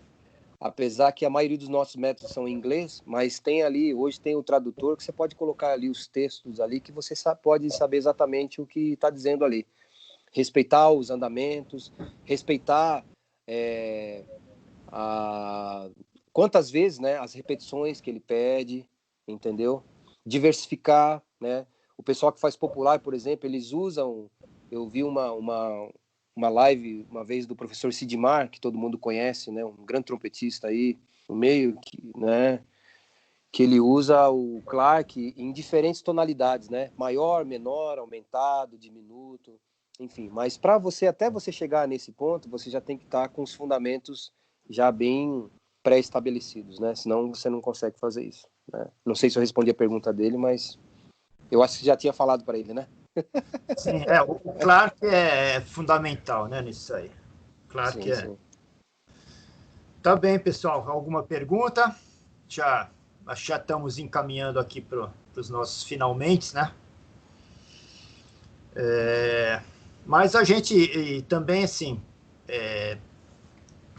Apesar que a maioria dos nossos métodos são em inglês, mas hoje tem o tradutor que você pode colocar ali os textos ali que você pode saber exatamente o que está dizendo ali. Respeitar os andamentos, respeitar quantas vezes, né, as repetições que ele pede, entendeu? Diversificar, né? O pessoal que faz popular, por exemplo, eles usam. Eu vi uma live uma vez do professor Sidmar, que todo mundo conhece, né? Um grande trompetista aí no meio, né? Que ele usa o Clark em diferentes tonalidades, né? Maior, menor, aumentado, diminuto, enfim. Mas para até você chegar nesse ponto, você já tem que estar com os fundamentos já bem pré-estabelecidos, né? Senão você não consegue fazer isso, né? Não sei se eu respondi a pergunta dele, mas eu acho que já tinha falado para ele, né? Sim, o Clark é fundamental, né, nisso aí. Clark sim, sim. Tá bem, pessoal. Alguma pergunta? Já estamos encaminhando aqui para os nossos finalmente, né? Mas a gente também, assim,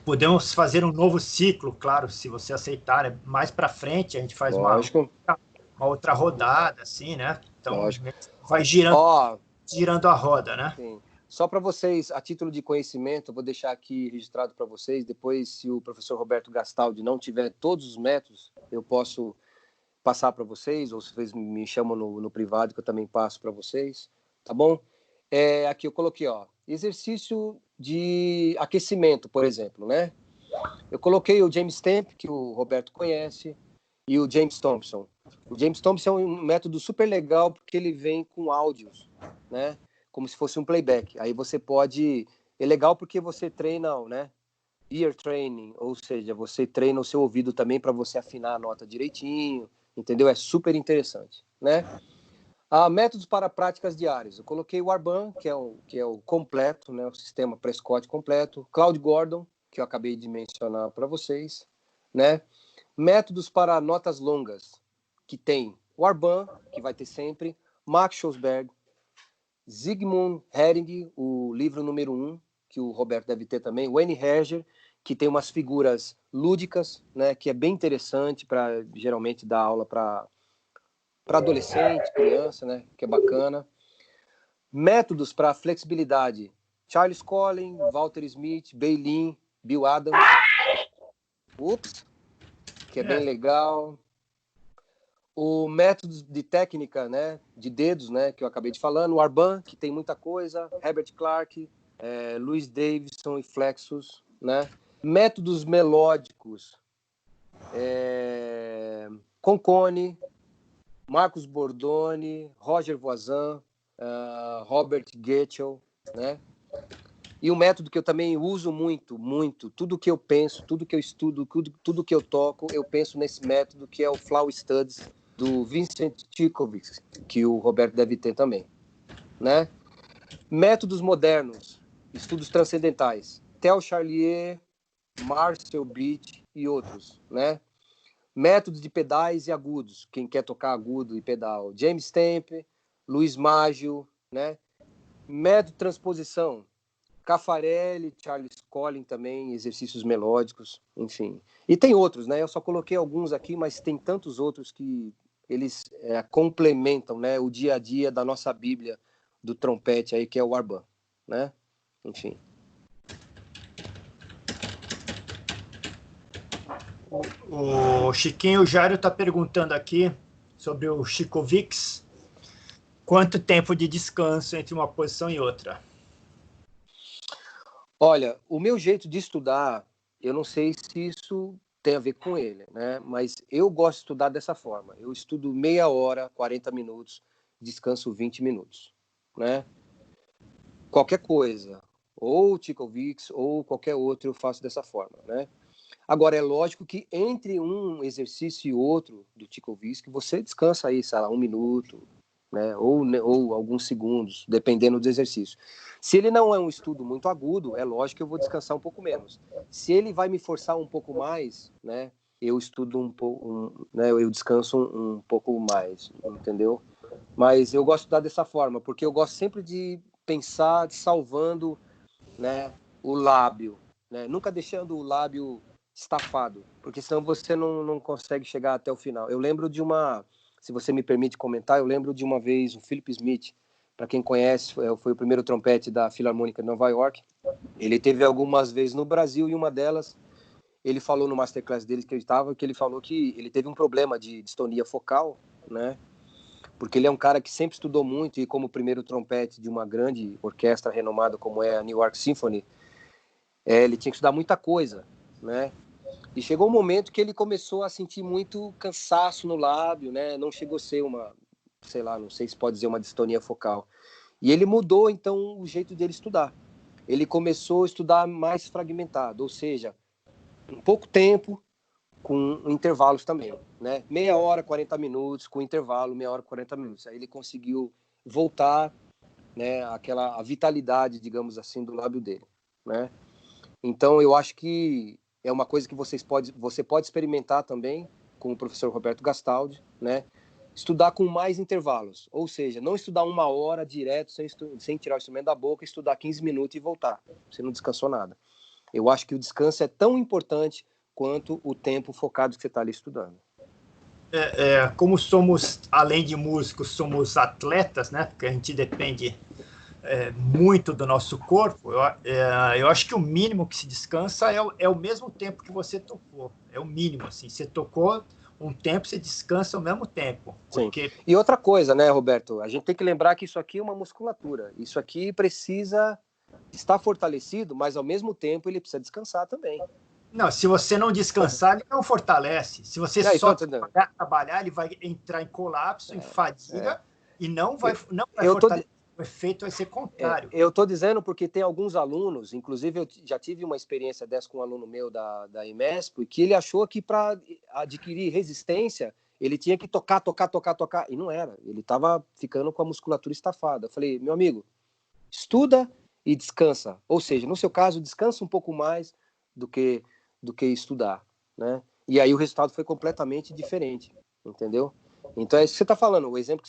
podemos fazer um novo ciclo, claro, se você aceitar, né? Mais para frente a gente faz uma outra rodada, assim, né? Então, lógico. Vai girando a roda, né? Sim. Só para vocês, a título de conhecimento, eu vou deixar aqui registrado para vocês. Depois, se o professor Roberto Gastaldi não tiver todos os métodos, eu posso passar para vocês, ou se vocês me chamam no privado, que eu também passo para vocês, tá bom? Aqui eu coloquei, ó, exercício de aquecimento, por exemplo, né? Eu coloquei o James Stamp, que o Roberto conhece, e o James Thompson. O James Thompson é um método super legal, porque ele vem com áudios, né? Como se fosse um playback. Aí você pode... É legal porque você treina, né? Ear training, ou seja, você treina o seu ouvido também para você afinar a nota direitinho, entendeu? É super interessante, né? Métodos para práticas diárias. Eu coloquei o Arban, que é o completo, né? O sistema Prescott completo. Claude Gordon, que eu acabei de mencionar para vocês, né? Métodos para notas longas, que tem o Arban, que vai ter sempre, Max Schosberg, Zygmunt Hering, o livro número 1, que o Roberto deve ter também, Wayne Herger, que tem umas figuras lúdicas, né, que é bem interessante para geralmente dar aula para adolescente, criança, né, que é bacana. Métodos para flexibilidade, Charles Collins, Walter Smith, Bailin, Bill Adams, que é bem legal. O método de técnica, né, de dedos, né, que eu acabei de falando, o Arban, que tem muita coisa, Herbert Clark, Louis Davidson e Flexus, né? Métodos melódicos, Concone, Marcos Bordone, Roger Voisin, Robert Getchell, né? E um método que eu também uso muito, tudo que eu penso, tudo que eu estudo, tudo que eu toco, eu penso nesse método que é o Flow Studies do Vincent Tchikovic, que o Roberto deve ter também, né? Métodos modernos, estudos transcendentais, Theo Charlier, Marcel Beach e outros, né? Métodos de pedais e agudos, quem quer tocar agudo e pedal, James Tempe, Luiz Maggio, né? Método de transposição, Caffarelli, Charles Collin também, exercícios melódicos, enfim. E tem outros, né? Eu só coloquei alguns aqui, mas tem tantos outros que eles complementam, né, o dia a dia da nossa Bíblia do trompete aí, que é o Arban, né? Enfim. O Chiquinho Jário está perguntando aqui sobre o Chicovix. Quanto tempo de descanso entre uma posição e outra? Olha, o meu jeito de estudar, eu não sei se isso tem a ver com ele, né? Mas eu gosto de estudar dessa forma. Eu estudo meia hora, 40 minutos, descanso 20 minutos, né? Qualquer coisa, ou Chicovix, ou qualquer outro, eu faço dessa forma, né? Agora, é lógico que entre um exercício e outro do Chicovix, você descansa aí, sei lá, 1 minuto, né? Ou alguns segundos, dependendo do exercício. Se ele não é um estudo muito agudo, é lógico que eu vou descansar um pouco menos. Se ele vai me forçar um pouco mais, né? Eu estudo um pouco, né? Eu descanso um pouco mais, entendeu? Mas eu gosto de dar dessa forma, porque eu gosto sempre de pensar salvando, né, o lábio, né? Nunca deixando o lábio estafado, porque senão você não consegue chegar até o final. Eu lembro de se você me permite comentar, eu lembro de uma vez o Philip Smith, para quem conhece, foi o primeiro trompete da Filarmônica de Nova York. Ele teve algumas vezes no Brasil e uma delas, ele falou no masterclass dele que eu estava, que ele falou que ele teve um problema de distonia focal, né? Porque ele é um cara que sempre estudou muito e como primeiro trompete de uma grande orquestra renomada como é a New York Symphony, ele tinha que estudar muita coisa, né? E chegou um momento que ele começou a sentir muito cansaço no lábio, né? Não chegou a ser sei lá, não sei se pode dizer uma distonia focal. E ele mudou, então, o jeito dele estudar. Ele começou a estudar mais fragmentado, ou seja, em pouco tempo, com intervalos também, né? Meia hora, 40 minutos, com intervalo, meia hora, 40 minutos. Aí ele conseguiu voltar, né, a vitalidade, digamos assim, do lábio dele, né? Então, eu acho que é uma coisa que você pode experimentar também com o professor Roberto Gastaldi, né? Estudar com mais intervalos, ou seja, não estudar 1 hora direto sem tirar o instrumento da boca, estudar 15 minutos e voltar. Você não descansou nada. Eu acho que o descanso é tão importante quanto o tempo focado que você está ali estudando. Como somos, além de músicos, somos atletas, né? Porque a gente depende muito do nosso corpo. Eu acho que o mínimo que se descansa é o mesmo tempo que você tocou. É o mínimo, assim. Você tocou um tempo, você descansa ao mesmo tempo. Porque... Sim. E outra coisa, né, Roberto? A gente tem que lembrar que isso aqui é uma musculatura. Isso aqui precisa estar fortalecido, mas ao mesmo tempo ele precisa descansar também. Não, se você não descansar, ele não fortalece. Se você só trabalhar, ele vai entrar em colapso, em fadiga, e não vai fortalecer. O efeito vai ser contrário. Eu estou dizendo porque tem alguns alunos, inclusive eu já tive uma experiência dessa com um aluno meu da IMESP, que ele achou que para adquirir resistência, ele tinha que tocar, e não era. Ele estava ficando com a musculatura estafada. Eu falei, meu amigo, estuda e descansa. Ou seja, no seu caso, descansa um pouco mais do que estudar, né? E aí o resultado foi completamente diferente, entendeu? Então é isso que você está falando, o exemplo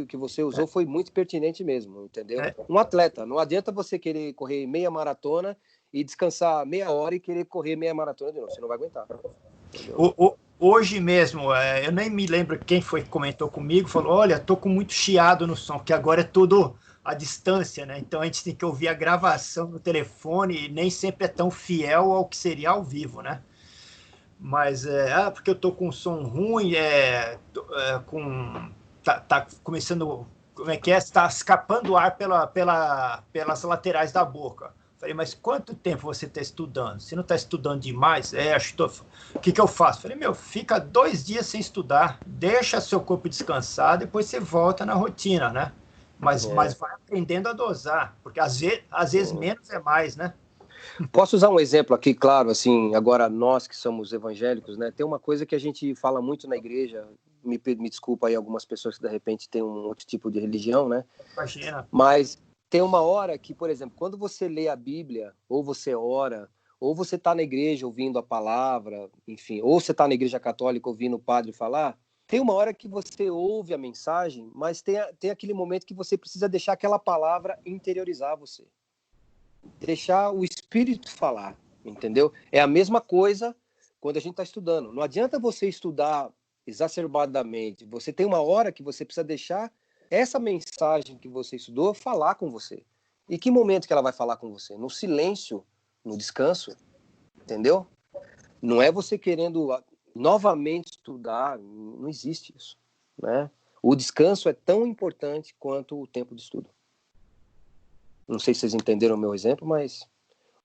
que você usou foi muito pertinente mesmo, entendeu? Um atleta, não adianta você querer correr meia maratona e descansar meia hora e querer correr meia maratona de novo, você não vai aguentar. Hoje mesmo, eu nem me lembro quem foi que comentou comigo, falou, olha, tô com muito chiado no som, que agora é tudo à distância, né? Então a gente tem que ouvir a gravação no telefone e nem sempre é tão fiel ao que seria ao vivo, né? Mas porque eu tô com um som ruim, tá começando, como é que é? Está escapando o ar pelas laterais da boca. Falei, mas quanto tempo você está estudando? Se não está estudando demais, acho que o que eu faço? Falei, fica 2 dias sem estudar, deixa seu corpo descansar, depois você volta na rotina, né? Mas vai aprendendo a dosar, porque às vezes menos é mais, né? Posso usar um exemplo aqui, claro, assim, agora nós que somos evangélicos, né? Tem uma coisa que a gente fala muito na igreja, me desculpa aí algumas pessoas que de repente têm um outro tipo de religião, né? Imagina. Mas tem uma hora que, por exemplo, quando você lê a Bíblia, ou você ora, ou você está na igreja ouvindo a palavra, enfim, ou você está na igreja católica ouvindo o padre falar, tem uma hora que você ouve a mensagem, mas tem aquele momento que você precisa deixar aquela palavra interiorizar você. Deixar o Espírito falar, entendeu? É a mesma coisa quando a gente está estudando. Não adianta você estudar exacerbadamente. Você tem uma hora que você precisa deixar essa mensagem que você estudou falar com você. E que momento que ela vai falar com você? No silêncio, no descanso, entendeu? Não é você querendo novamente estudar, não existe isso, né? O descanso é tão importante quanto o tempo de estudo. Não sei se vocês entenderam o meu exemplo, mas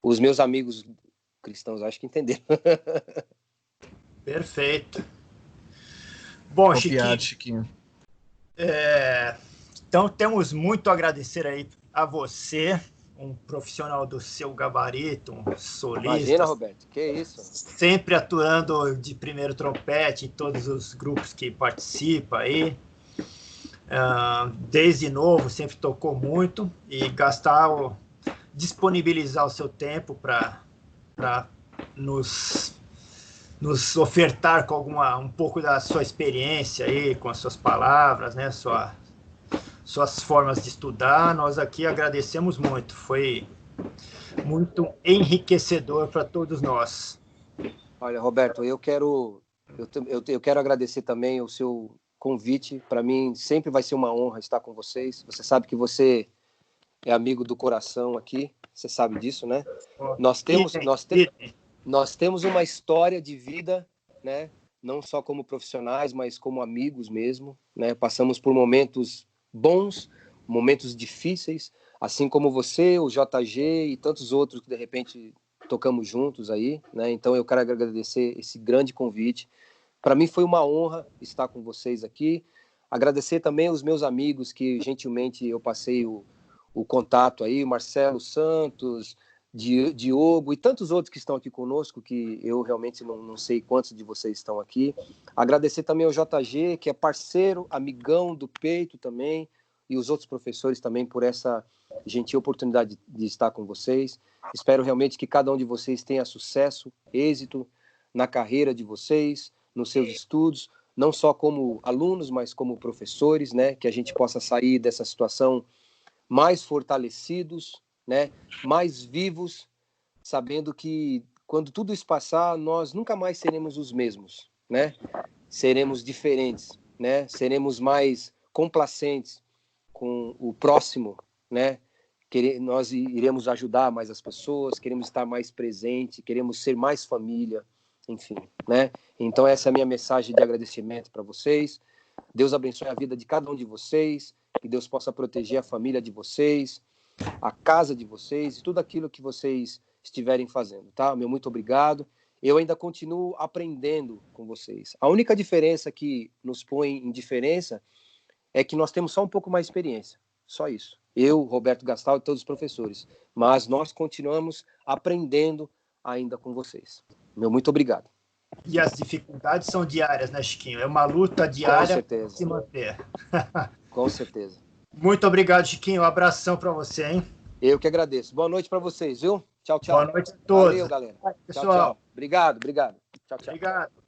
os meus amigos cristãos acho que entenderam. Perfeito. Bom, Copiado, Chiquinho. Então, temos muito a agradecer aí a você, um profissional do seu gabarito, um solista. Imagina, Roberto, que isso. Sempre atuando de primeiro trompete em todos os grupos que participa aí. Desde novo, sempre tocou muito e disponibilizar o seu tempo para nos ofertar com um pouco da sua experiência aí, com as suas palavras, né, suas formas de estudar. Nós aqui agradecemos muito, foi muito enriquecedor para todos nós. Olha, Roberto, eu quero agradecer também o seu convite. Para mim sempre vai ser uma honra estar com vocês. Você sabe que você é amigo do coração aqui, você sabe disso, né? Nós temos uma história de vida, né? Não só como profissionais, mas como amigos mesmo, né? Passamos por momentos bons, momentos difíceis, assim como você, o JG e tantos outros que de repente tocamos juntos aí, né? Então eu quero agradecer esse grande convite. Para mim foi uma honra estar com vocês aqui. Agradecer também os meus amigos que gentilmente eu passei o contato aí, Marcelo Santos, Diogo e tantos outros que estão aqui conosco, que eu realmente não sei quantos de vocês estão aqui. Agradecer também ao JG, que é parceiro, amigão do peito também, e os outros professores também por essa gentil oportunidade de estar com vocês. Espero realmente que cada um de vocês tenha sucesso, êxito na carreira de vocês, nos seus estudos, não só como alunos, mas como professores, né? Que a gente possa sair dessa situação mais fortalecidos, né? Mais vivos, sabendo que quando tudo isso passar, nós nunca mais seremos os mesmos, né? Seremos diferentes, né? Seremos mais complacentes com o próximo, né? Nós iremos ajudar mais as pessoas, queremos estar mais presente, queremos ser mais família, enfim, né? Então essa é a minha mensagem de agradecimento para vocês. Deus abençoe a vida de cada um de vocês, que Deus possa proteger a família de vocês, a casa de vocês e tudo aquilo que vocês estiverem fazendo, tá? Meu muito obrigado. Eu ainda continuo aprendendo com vocês. A única diferença que nos põe em diferença é que nós temos só um pouco mais de experiência. Só isso. Eu, Roberto Gastal e todos os professores. Mas nós continuamos aprendendo ainda com vocês. Meu muito obrigado. E as dificuldades são diárias, né, Chiquinho? É uma luta diária para se manter. Com certeza. Muito obrigado, Chiquinho. Um abração para você, hein? Eu que agradeço. Boa noite para vocês, viu? Tchau, tchau. Boa noite a todos. Valeu, galera. Pessoal. Tchau, tchau. Obrigado. Tchau, tchau. Obrigado.